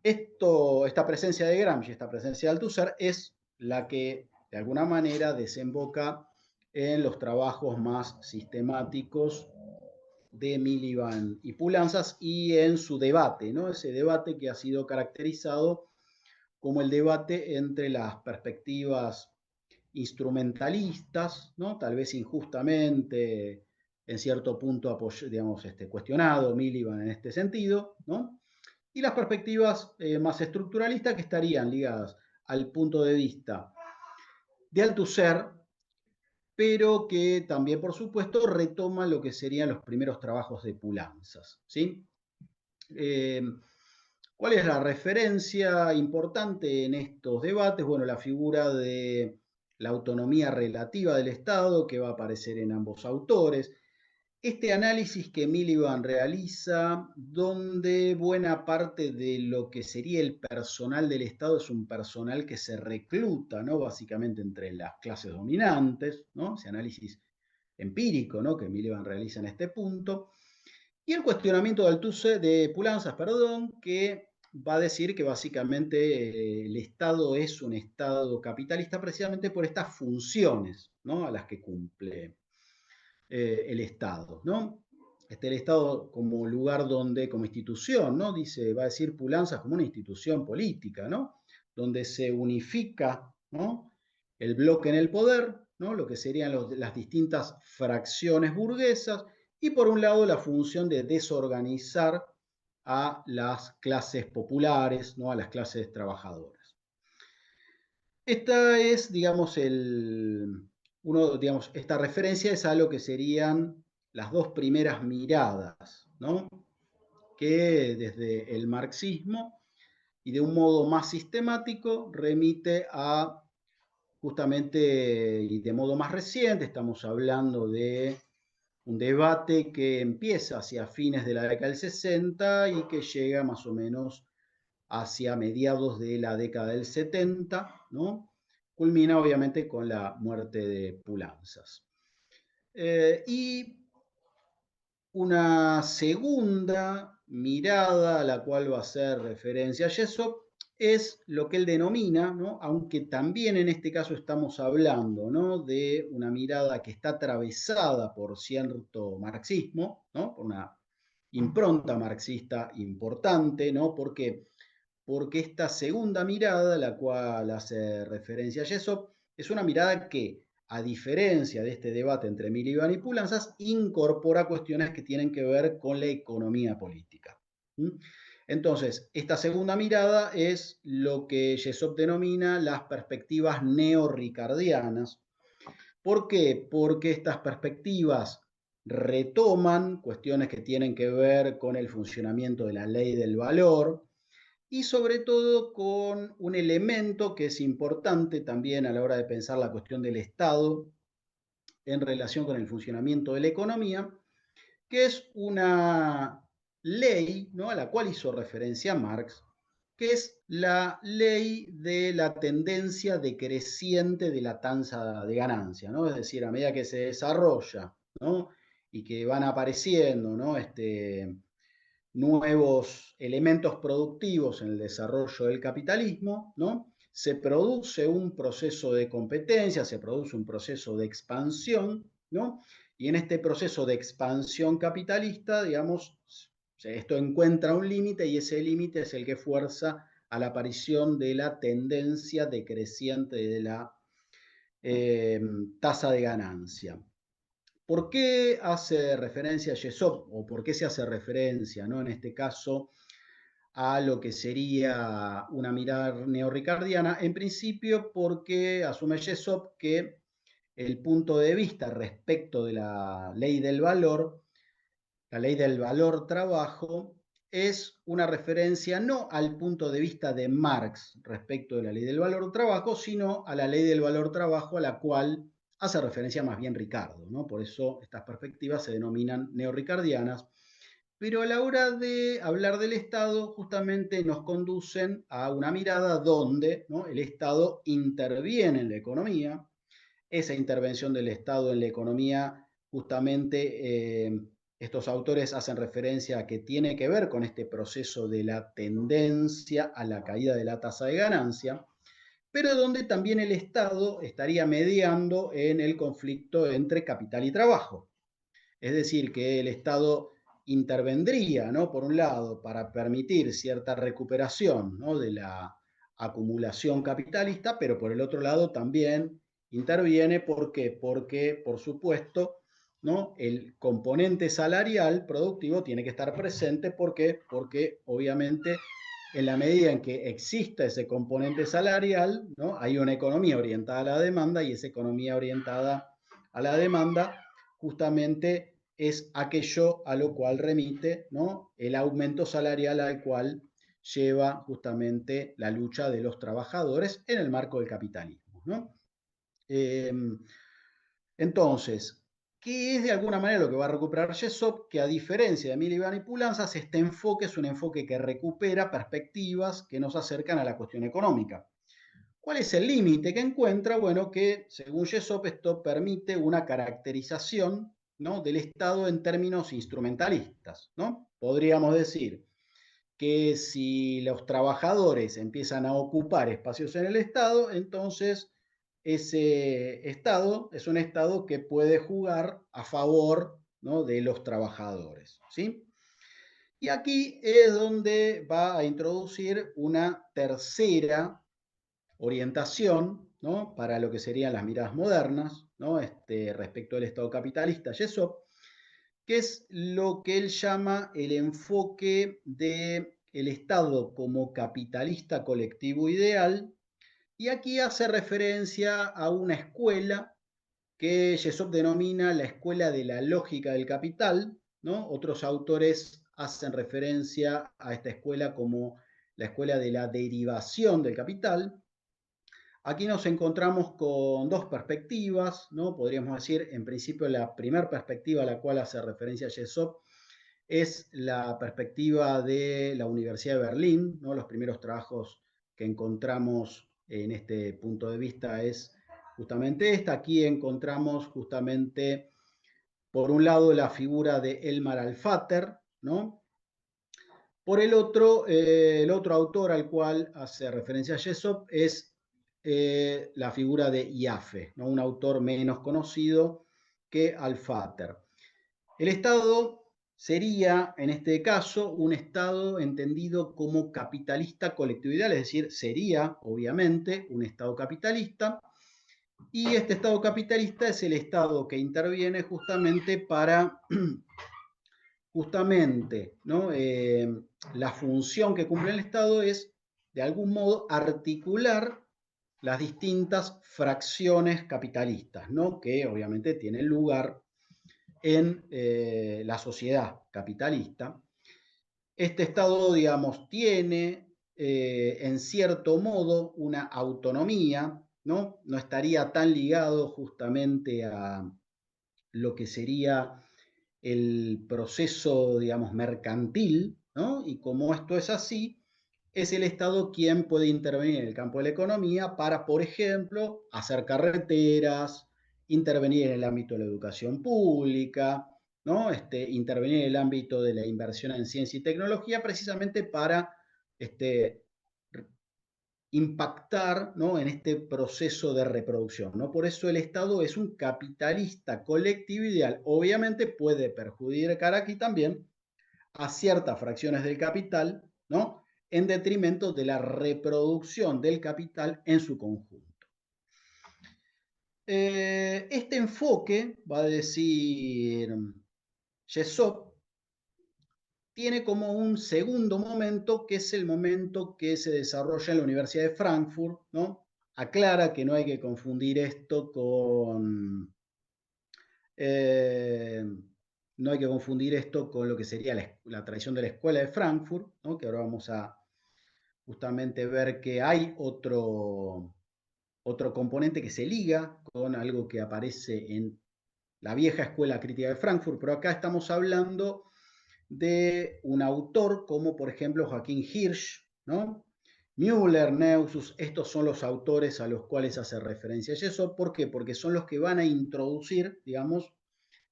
esta presencia de Gramsci, esta presencia de Althusser, es la que de alguna manera desemboca en los trabajos más sistemáticos de Miliband y Poulantzas y en su debate, ¿no? Ese debate que ha sido caracterizado como el debate entre las perspectivas instrumentalistas, ¿no? Tal vez injustamente, en cierto punto, digamos, cuestionado Miliband en este sentido, ¿no? Y las perspectivas más estructuralistas que estarían ligadas al punto de vista de Althusser, pero que también, por supuesto, retoma lo que serían los primeros trabajos de Poulantzas, ¿sí? ¿Cuál es la referencia importante en estos debates? Bueno, la figura de la autonomía relativa del Estado, que va a aparecer en ambos autores. Este análisis que Miliband realiza, donde buena parte de lo que sería el personal del Estado es un personal que se recluta, ¿no? Básicamente entre las clases dominantes, ¿no? Ese análisis empírico, ¿no? Que Miliband realiza en este punto. Y el cuestionamiento de Althusser, de Poulantzas, perdón, que va a decir que básicamente el Estado es un Estado capitalista precisamente por estas funciones, ¿no? A las que cumple el Estado, ¿no? El Estado como lugar donde, como institución, ¿no? Dice, va a decir Poulantzas como una institución política, ¿no? Donde se unifica, ¿no? El bloque en el poder, ¿no? Lo que serían las distintas fracciones burguesas, y por un lado la función de desorganizar a las clases populares, ¿no? A las clases trabajadoras. Esta es, digamos, esta referencia es a lo que serían las dos primeras miradas, ¿no? Que desde el marxismo y de un modo más sistemático remite a justamente, y de modo más reciente, estamos hablando de un debate que empieza hacia fines de la década del 60 y que llega más o menos hacia mediados de la década del 70, ¿no? Culmina obviamente con la muerte de Poulantzas. Y una segunda mirada a la cual va a hacer referencia Jessop es lo que él denomina, ¿no? Aunque también en este caso estamos hablando, ¿no? De una mirada que está atravesada por cierto marxismo, ¿no? Por una impronta marxista importante, ¿no? Porque esta segunda mirada, a la cual hace referencia Jessop, es una mirada que, a diferencia de este debate entre Miliband y Poulantzas, incorpora cuestiones que tienen que ver con la economía política. Entonces, esta segunda mirada es lo que Jessop denomina las perspectivas neo-ricardianas. ¿Por qué? Porque estas perspectivas retoman cuestiones que tienen que ver con el funcionamiento de la ley del valor, y sobre todo con un elemento que es importante también a la hora de pensar la cuestión del Estado en relación con el funcionamiento de la economía, que es una ley, ¿no? A la cual hizo referencia Marx, que es la ley de la tendencia decreciente de la tasa de ganancia, ¿no? Es decir, a medida que se desarrolla, ¿no? Y que van apareciendo, ¿no? Nuevos elementos productivos en el desarrollo del capitalismo, ¿no? Se produce un proceso de competencia, se produce un proceso de expansión, ¿no? Y en este proceso de expansión capitalista, digamos, esto encuentra un límite y ese límite es el que fuerza a la aparición de la tendencia decreciente de la tasa de ganancia. ¿Por qué hace referencia a Jessop o por qué se hace referencia, ¿no? En este caso, a lo que sería una mirada neorricardiana, en principio porque asume Jessop que el punto de vista respecto de la ley del valor trabajo, es una referencia no al punto de vista de Marx respecto de la ley del valor trabajo, sino a la ley del valor trabajo a la cual hace referencia más bien Ricardo, ¿no? Por eso estas perspectivas se denominan neorricardianas, pero a la hora de hablar del Estado justamente nos conducen a una mirada donde, ¿no?, el Estado interviene en la economía. Esa intervención del Estado en la economía, justamente estos autores hacen referencia a que tiene que ver con este proceso de la tendencia a la caída de la tasa de ganancia, pero donde también el Estado estaría mediando en el conflicto entre capital y trabajo. Es decir, que el Estado intervendría, ¿no?, por un lado, para permitir cierta recuperación, ¿no?, de la acumulación capitalista, pero por el otro lado también interviene. ¿Por qué? Porque, por supuesto, ¿no?, el componente salarial productivo tiene que estar presente. ¿Por qué? Porque obviamente en la medida en que exista ese componente salarial, ¿no?, hay una economía orientada a la demanda, y esa economía orientada a la demanda justamente es aquello a lo cual remite, ¿no?, el aumento salarial al cual lleva justamente la lucha de los trabajadores en el marco del capitalismo, ¿no? Entonces, ¿qué es de alguna manera lo que va a recuperar Jessop? Que a diferencia de Miliband y Poulantzas, este enfoque es un enfoque que recupera perspectivas que nos acercan a la cuestión económica. ¿Cuál es el límite que encuentra? Bueno, que según Jessop esto permite una caracterización, ¿no?, del Estado en términos instrumentalistas, ¿no? Podríamos decir que si los trabajadores empiezan a ocupar espacios en el Estado, entonces ese Estado es un Estado que puede jugar a favor, ¿no?, de los trabajadores, ¿sí? Y aquí es donde va a introducir una tercera orientación, ¿no?, para lo que serían las miradas modernas, ¿no?, respecto al Estado capitalista, Jessop, que es lo que él llama el enfoque del Estado como capitalista colectivo ideal. Y aquí hace referencia a una escuela que Jessop denomina la escuela de la lógica del capital, ¿no? Otros autores hacen referencia a esta escuela como la escuela de la derivación del capital. Aquí nos encontramos con dos perspectivas, ¿no? Podríamos decir, en principio, la primera perspectiva a la cual hace referencia Jessop es la perspectiva de la Universidad de Berlín, ¿no? Los primeros trabajos que encontramos en este punto de vista es justamente esta. Aquí encontramos justamente, por un lado, la figura de Elmar Alfater, ¿no? Por el otro autor al cual hace referencia Jessop es la figura de Iaffe, ¿no?, un autor menos conocido que Alfater. El Estado sería, en este caso, un Estado entendido como capitalista colectividad, es decir, sería, obviamente, un Estado capitalista, y este Estado capitalista es el Estado que interviene justamente para justamente, ¿no?, la función que cumple el Estado es, de algún modo, articular las distintas fracciones capitalistas, ¿no?, que obviamente tienen lugar en la sociedad capitalista. Este Estado, digamos, tiene en cierto modo una autonomía, ¿no? No estaría tan ligado justamente a lo que sería el proceso, digamos, mercantil, ¿no? Y como esto es así, es el Estado quien puede intervenir en el campo de la economía para, por ejemplo, hacer carreteras, intervenir en el ámbito de la educación pública, ¿no? Intervenir en el ámbito de la inversión en ciencia y tecnología, precisamente para impactar, ¿no?, en este proceso de reproducción, ¿no? Por eso el Estado es un capitalista colectivo ideal. Obviamente puede perjudicar aquí también a ciertas fracciones del capital, ¿no?, en detrimento de la reproducción del capital en su conjunto. Este enfoque, va a decir Jessop, tiene como un segundo momento, que es el momento que se desarrolla en la Universidad de Frankfurt, ¿no? Aclara que no hay que confundir esto con... no hay que confundir esto con lo que sería la tradición de la Escuela de Frankfurt, ¿no? Que ahora vamos a justamente ver que hay otro componente que se liga con algo que aparece en la vieja Escuela Crítica de Frankfurt, pero acá estamos hablando de un autor como por ejemplo Joaquín Hirsch, ¿no? Müller, Neusus, estos son los autores a los cuales hace referencia Jessop. ¿Por qué? Porque son los que van a introducir, digamos,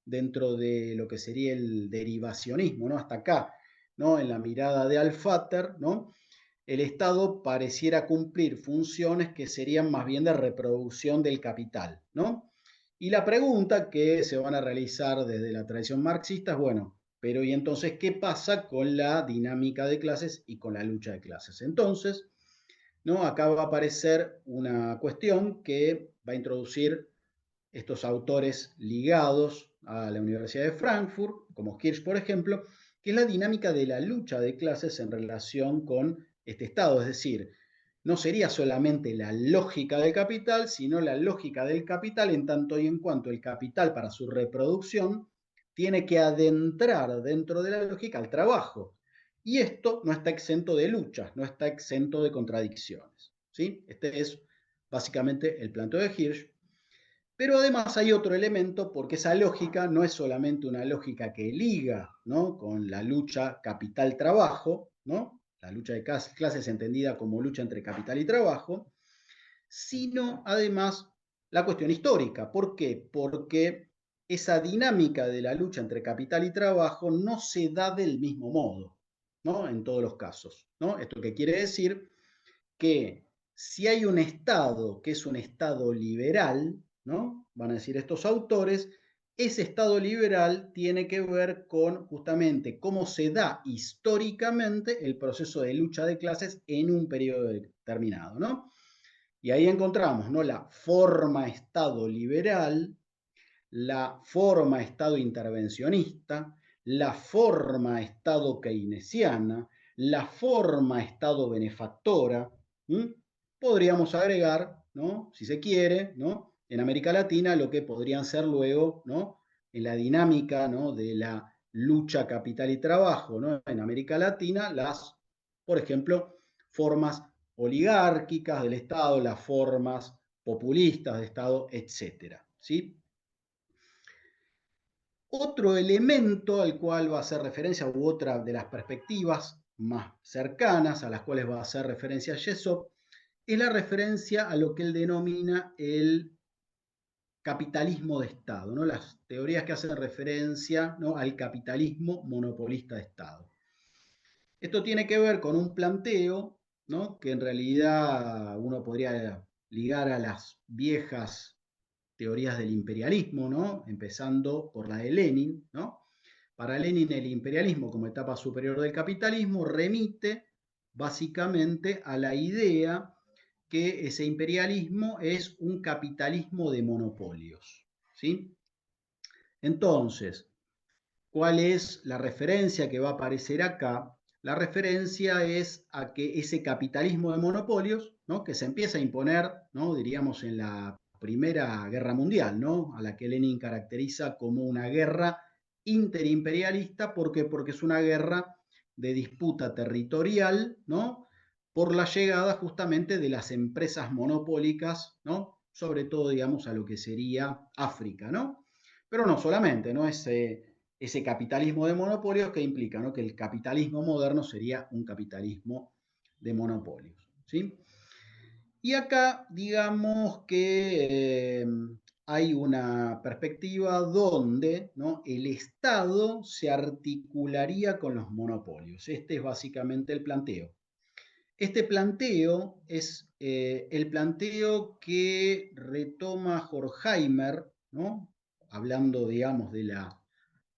dentro de lo que sería el derivacionismo, ¿no? Hasta acá, ¿no? En la mirada de Alphater, ¿no? El Estado pareciera cumplir funciones que serían más bien de reproducción del capital, ¿no? Y la pregunta que se van a realizar desde la tradición marxista es, bueno, pero ¿y entonces qué pasa con la dinámica de clases y con la lucha de clases? Entonces, ¿no? Acá va a aparecer una cuestión que va a introducir estos autores ligados a la Universidad de Frankfurt, como Kirsch, por ejemplo, que es la dinámica de la lucha de clases en relación con este Estado. Es decir, no sería solamente la lógica del capital, sino la lógica del capital en tanto y en cuanto el capital para su reproducción tiene que adentrar dentro de la lógica al trabajo. Y esto no está exento de luchas, no está exento de contradicciones. ¿Sí? Este es básicamente el planteo de Hirsch. Pero además hay otro elemento, porque esa lógica no es solamente una lógica que liga, ¿no? Con la lucha capital-trabajo, ¿no? La lucha de clases entendida como lucha entre capital y trabajo, sino además la cuestión histórica. ¿Por qué? Porque esa dinámica de la lucha entre capital y trabajo no se da del mismo modo, ¿no? En todos los casos, ¿no? Esto que quiere decir que si hay un Estado que es un Estado liberal, ¿no? Van a decir estos autores, ese Estado liberal tiene que ver con justamente cómo se da históricamente el proceso de lucha de clases en un periodo determinado, ¿no? Y ahí encontramos, ¿no? La forma Estado liberal, la forma Estado intervencionista, la forma Estado keynesiana, la forma Estado benefactora. ¿Mm? Podríamos agregar, ¿no? Si se quiere, ¿no? En América Latina lo que podrían ser luego, ¿no? En la dinámica, ¿no? De la lucha capital y trabajo, ¿no? En América Latina, por ejemplo, formas oligárquicas del Estado, las formas populistas de Estado, etcétera, ¿sí? Otro elemento al cual va a hacer referencia, u otra de las perspectivas más cercanas a las cuales va a hacer referencia Jessop, es la referencia a lo que él denomina el capitalismo de Estado, ¿no? Las teorías que hacen referencia, ¿no? Al capitalismo monopolista de Estado. Esto tiene que ver con un planteo, ¿no? Que en realidad uno podría ligar a las viejas teorías del imperialismo, ¿no? Empezando por la de Lenin, ¿no? Para Lenin el imperialismo como etapa superior del capitalismo remite básicamente a la idea que ese imperialismo es un capitalismo de monopolios, ¿sí? Entonces, ¿cuál es la referencia que va a aparecer acá? La referencia es a que ese capitalismo de monopolios, ¿no? Que se empieza a imponer, ¿no? Diríamos en la Primera Guerra Mundial, ¿no? A la que Lenin caracteriza como una guerra interimperialista. ¿Por qué? Porque es una guerra de disputa territorial, ¿no? Por la llegada justamente de las empresas monopólicas, ¿no? Sobre todo, digamos, a lo que sería África, ¿no? Pero no solamente, ¿no? Ese capitalismo de monopolios que implica, ¿no? Que el capitalismo moderno sería un capitalismo de monopolios, ¿sí? Y acá, digamos que hay una perspectiva donde, ¿no? El Estado se articularía con los monopolios. Este es básicamente el planteo. Este planteo es el planteo que retoma Horkheimer, ¿no? Hablando, digamos, de la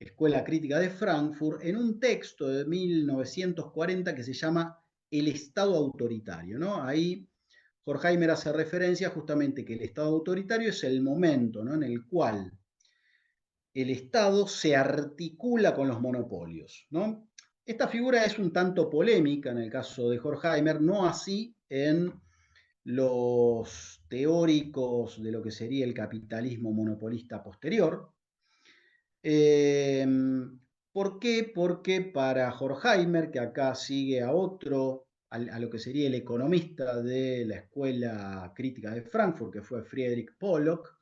Escuela Crítica de Frankfurt, en un texto de 1940 que se llama El Estado Autoritario, ¿no? Ahí Horkheimer hace referencia justamente que el Estado autoritario es el momento, ¿no? En el cual el Estado se articula con los monopolios, ¿no? Esta figura es un tanto polémica en el caso de Horkheimer, no así en los teóricos de lo que sería el capitalismo monopolista posterior. ¿Por qué? Porque para Horkheimer, que acá sigue a otro, a lo que sería el economista de la Escuela Crítica de Frankfurt, que fue Friedrich Pollock,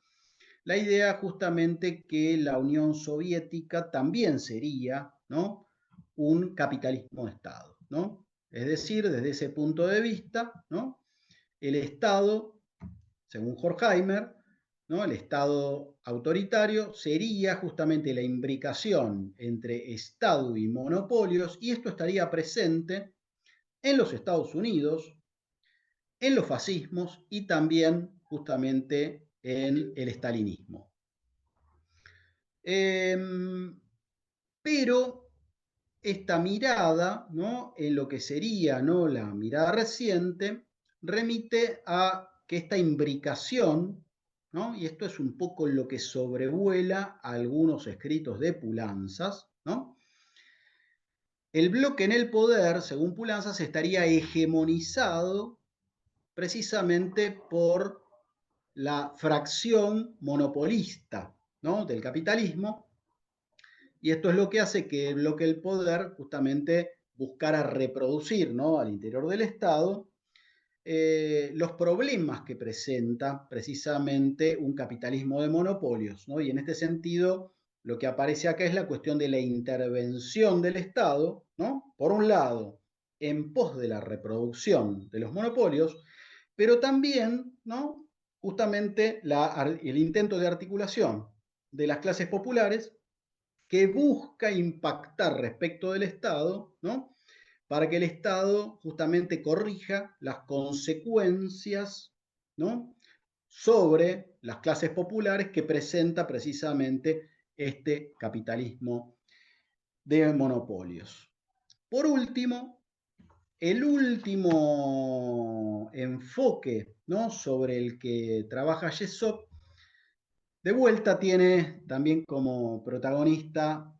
la idea justamente que la Unión Soviética también sería, ¿no?, un capitalismo de Estado, ¿no? Es decir, desde ese punto de vista, ¿no?, el Estado, según Horkheimer, ¿no?, el Estado autoritario sería justamente la imbricación entre Estado y monopolios, y esto estaría presente en los Estados Unidos, en los fascismos y también justamente en el estalinismo. Pero esta mirada, ¿no?, en lo que sería, ¿no?, la mirada reciente, remite a que esta imbricación, ¿no?, y esto es un poco lo que sobrevuela algunos escritos de Poulantzas, ¿no?, el bloque en el poder, según Poulantzas, estaría hegemonizado precisamente por la fracción monopolista, ¿no?, del capitalismo, y esto es lo que hace que el bloque del poder justamente buscara reproducir, ¿no?, al interior del Estado los problemas que presenta precisamente un capitalismo de monopolios, ¿no? Y en este sentido, lo que aparece acá es la cuestión de la intervención del Estado, ¿no?, por un lado, en pos de la reproducción de los monopolios, pero también, ¿no?, justamente el intento de articulación de las clases populares que busca impactar respecto del Estado, ¿no?, para que el Estado justamente corrija las consecuencias, ¿no?, sobre las clases populares que presenta precisamente este capitalismo de monopolios. Por último, el último enfoque, ¿no?, sobre el que trabaja Jessop, de vuelta tiene también como protagonista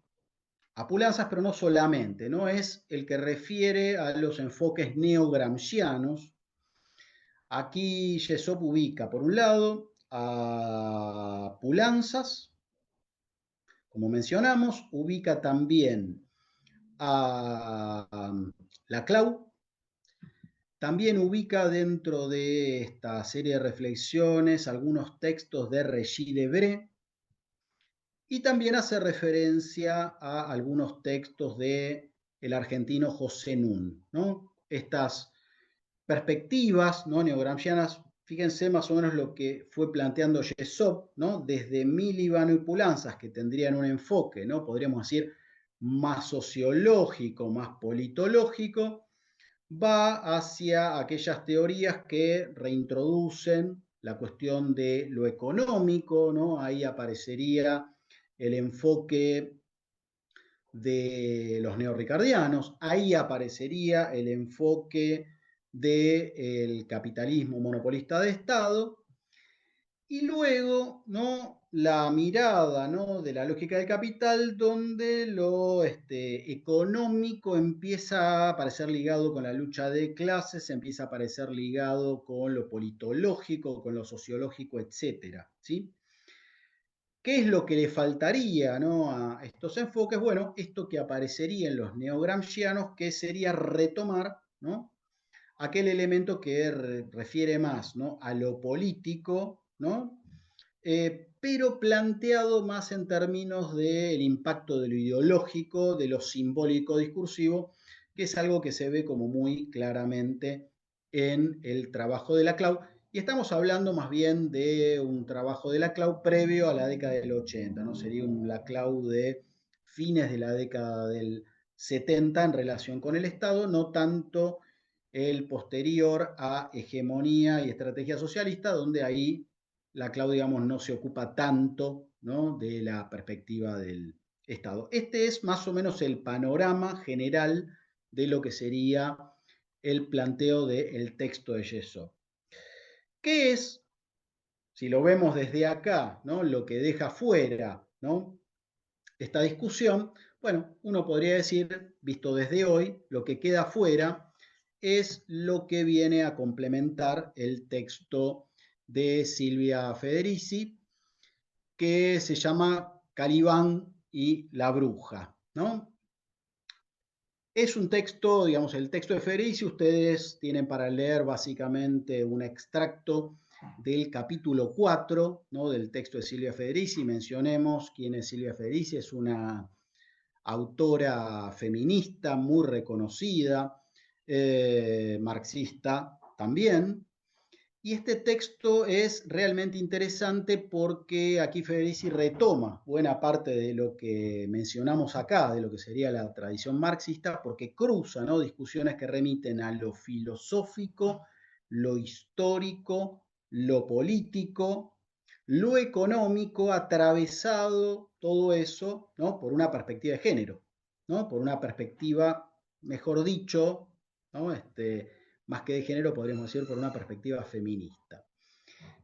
a Poulantzas, pero no solamente, ¿no? Es el que refiere a los enfoques neogramscianos. Aquí Jessop ubica, por un lado, a Poulantzas, como mencionamos, ubica también a Laclau, también ubica dentro de esta serie de reflexiones algunos textos de Regis Debray, y también hace referencia a algunos textos de el argentino José Nun, ¿no? Estas perspectivas, ¿no?, neogramscianas, fíjense más o menos lo que fue planteando Jessop, ¿no?, desde Milibano y Poulantzas, que tendrían un enfoque, ¿no?, podríamos decir, más sociológico, más politológico, va hacia aquellas teorías que reintroducen la cuestión de lo económico, ¿no? Ahí aparecería el enfoque de los neorricardianos, ahí aparecería el enfoque del capitalismo monopolista de Estado, y luego, ¿no?, la mirada, ¿no?, de la lógica del capital, donde lo económico empieza a aparecer ligado con la lucha de clases, empieza a aparecer ligado con lo politológico, con lo sociológico, etcétera, ¿sí? ¿Qué es lo que le faltaría, ¿no?, a estos enfoques? Bueno, esto que aparecería en los neogramscianos, que sería retomar, ¿no?, aquel elemento que refiere más, ¿no?, a lo político, ¿no?, pero planteado más en términos del impacto de lo ideológico, de lo simbólico discursivo, que es algo que se ve como muy claramente en el trabajo de Laclau, y estamos hablando más bien de un trabajo de Laclau previo a la década del 80, ¿no? Sería un Laclau de fines de la década del 70 en relación con el Estado, no tanto el posterior a Hegemonía y Estrategia Socialista, donde ahí Laclau, digamos, no se ocupa tanto, ¿no?, de la perspectiva del Estado. Este es más o menos el panorama general de lo que sería el planteo del texto de Jessop. ¿Qué es, si lo vemos desde acá, ¿no?, lo que deja fuera, ¿no?, esta discusión? Bueno, uno podría decir, visto desde hoy, lo que queda fuera es lo que viene a complementar el texto de Silvia Federici, que se llama Calibán y la bruja, ¿no? Es un texto, digamos, el texto de Federici, ustedes tienen para leer básicamente un extracto del capítulo 4, ¿no? Del texto de Silvia Federici. Mencionemos quién es Silvia Federici, es una autora feminista muy reconocida, marxista también. Y este texto es realmente interesante porque aquí Federici retoma buena parte de lo que mencionamos acá, de lo que sería la tradición marxista, porque cruza, ¿no?, discusiones que remiten a lo filosófico, lo histórico, lo político, lo económico, atravesado todo eso, ¿no?, por una perspectiva de género, ¿no?, por una perspectiva, mejor dicho, ¿no?, más que de género, podríamos decir por una perspectiva feminista.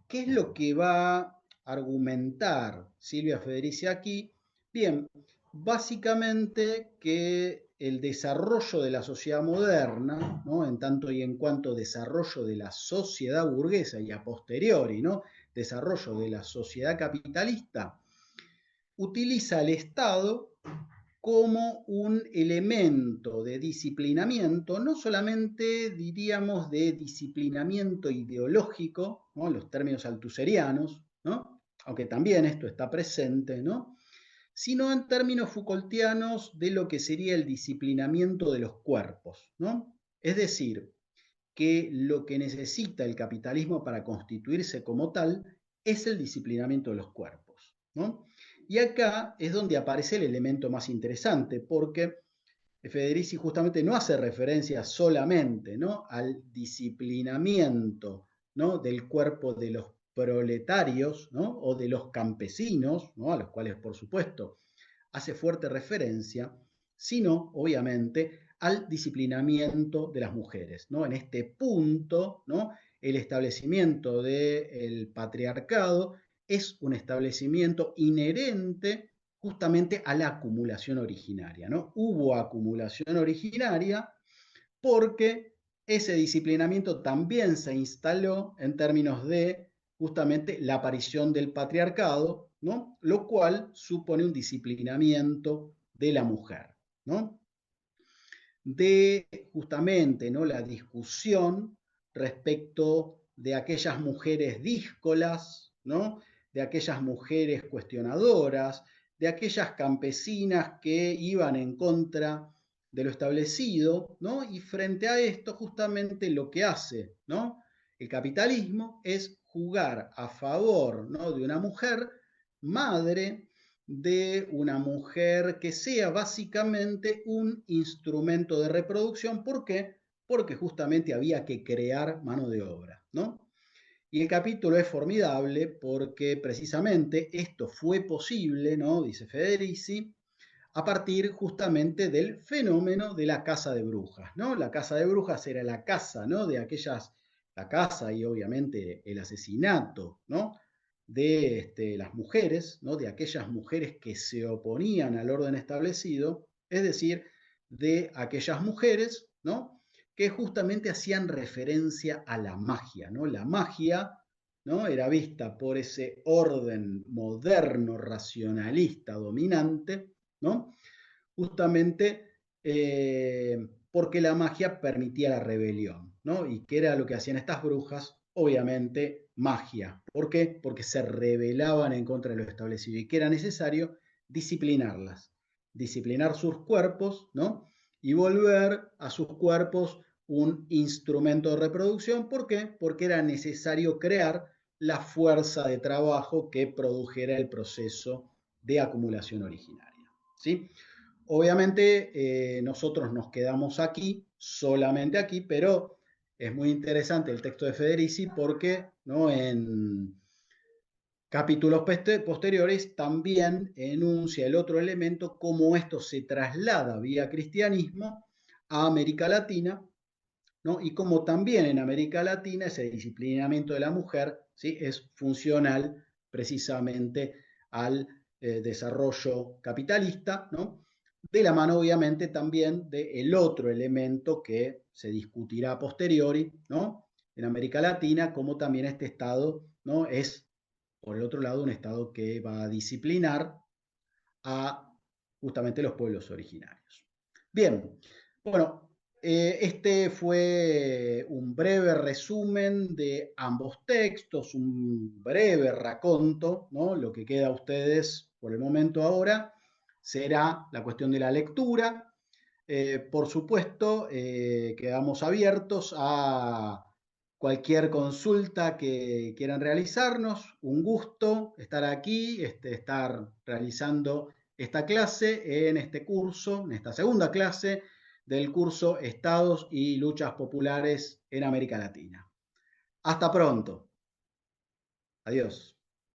¿Qué es lo que va a argumentar Silvia Federici aquí? Bien, básicamente que el desarrollo de la sociedad moderna, ¿no?, en tanto y en cuanto desarrollo de la sociedad burguesa y a posteriori, ¿no?, desarrollo de la sociedad capitalista, utiliza al Estado como un elemento de disciplinamiento, no solamente diríamos de disciplinamiento ideológico, ¿no?, los términos althuserianos, ¿no?, aunque también esto está presente, ¿no?, sino en términos Foucaultianos de lo que sería el disciplinamiento de los cuerpos, ¿no? Es decir, que lo que necesita el capitalismo para constituirse como tal es el disciplinamiento de los cuerpos, ¿no? Y acá es donde aparece el elemento más interesante, porque Federici justamente no hace referencia solamente, ¿no?, al disciplinamiento, ¿no?, del cuerpo de los proletarios, ¿no?, o de los campesinos, ¿no?, a los cuales por supuesto hace fuerte referencia, sino obviamente al disciplinamiento de las mujeres, ¿no? En este punto, ¿no?, el establecimiento del patriarcado es un establecimiento inherente justamente a la acumulación originaria, ¿no? Hubo acumulación originaria porque ese disciplinamiento también se instaló en términos de justamente la aparición del patriarcado, ¿no?, lo cual supone un disciplinamiento de la mujer, ¿no?, de justamente, ¿no?, la discusión respecto de aquellas mujeres díscolas, ¿no?, de aquellas mujeres cuestionadoras, de aquellas campesinas que iban en contra de lo establecido, ¿no? Y frente a esto, justamente lo que hace, ¿no?, el capitalismo es jugar a favor, ¿no?, de una mujer madre, de una mujer que sea básicamente un instrumento de reproducción. ¿Por qué? Porque justamente había que crear mano de obra, ¿no? Y el capítulo es formidable porque precisamente esto fue posible, ¿no?, dice Federici, a partir justamente del fenómeno de la caza de brujas, ¿no? La caza de brujas era la caza, ¿no?, de aquellas, la caza y obviamente el asesinato, ¿no?, de las mujeres, ¿no?, de aquellas mujeres que se oponían al orden establecido, es decir, de aquellas mujeres, ¿no?, que justamente hacían referencia a la magia, ¿no? La magia, ¿no?, era vista por ese orden moderno, racionalista, dominante, ¿no?, justamente porque la magia permitía la rebelión, ¿no? ¿Y qué era lo que hacían estas brujas? Obviamente magia. ¿Por qué? Porque se rebelaban en contra de lo establecido y que era necesario disciplinarlas, disciplinar sus cuerpos, ¿no?, y volver a sus cuerpos un instrumento de reproducción. ¿Por qué? Porque era necesario crear la fuerza de trabajo que produjera el proceso de acumulación originaria, ¿sí? Obviamente nosotros nos quedamos aquí, solamente aquí, pero es muy interesante el texto de Federici porque, ¿no?, en capítulos posteriores también enuncia el otro elemento, cómo esto se traslada vía cristianismo a América Latina, ¿no?, y cómo también en América Latina ese disciplinamiento de la mujer, ¿sí?, es funcional precisamente al desarrollo capitalista, ¿no?, de la mano obviamente también del otro elemento que se discutirá a posteriori, ¿no? En América Latina, como también este Estado, ¿no? Es, por el otro lado, un Estado que va a disciplinar a justamente los pueblos originarios. Bien, bueno, este fue un breve resumen de ambos textos, un breve raconto, ¿no? Lo que queda a ustedes por el momento ahora será la cuestión de la lectura. Por supuesto, quedamos abiertos a cualquier consulta que quieran realizarnos. Un gusto estar aquí, estar realizando esta clase en este curso, en esta segunda clase del curso Estados y Luchas Populares en América Latina. Hasta pronto. Adiós.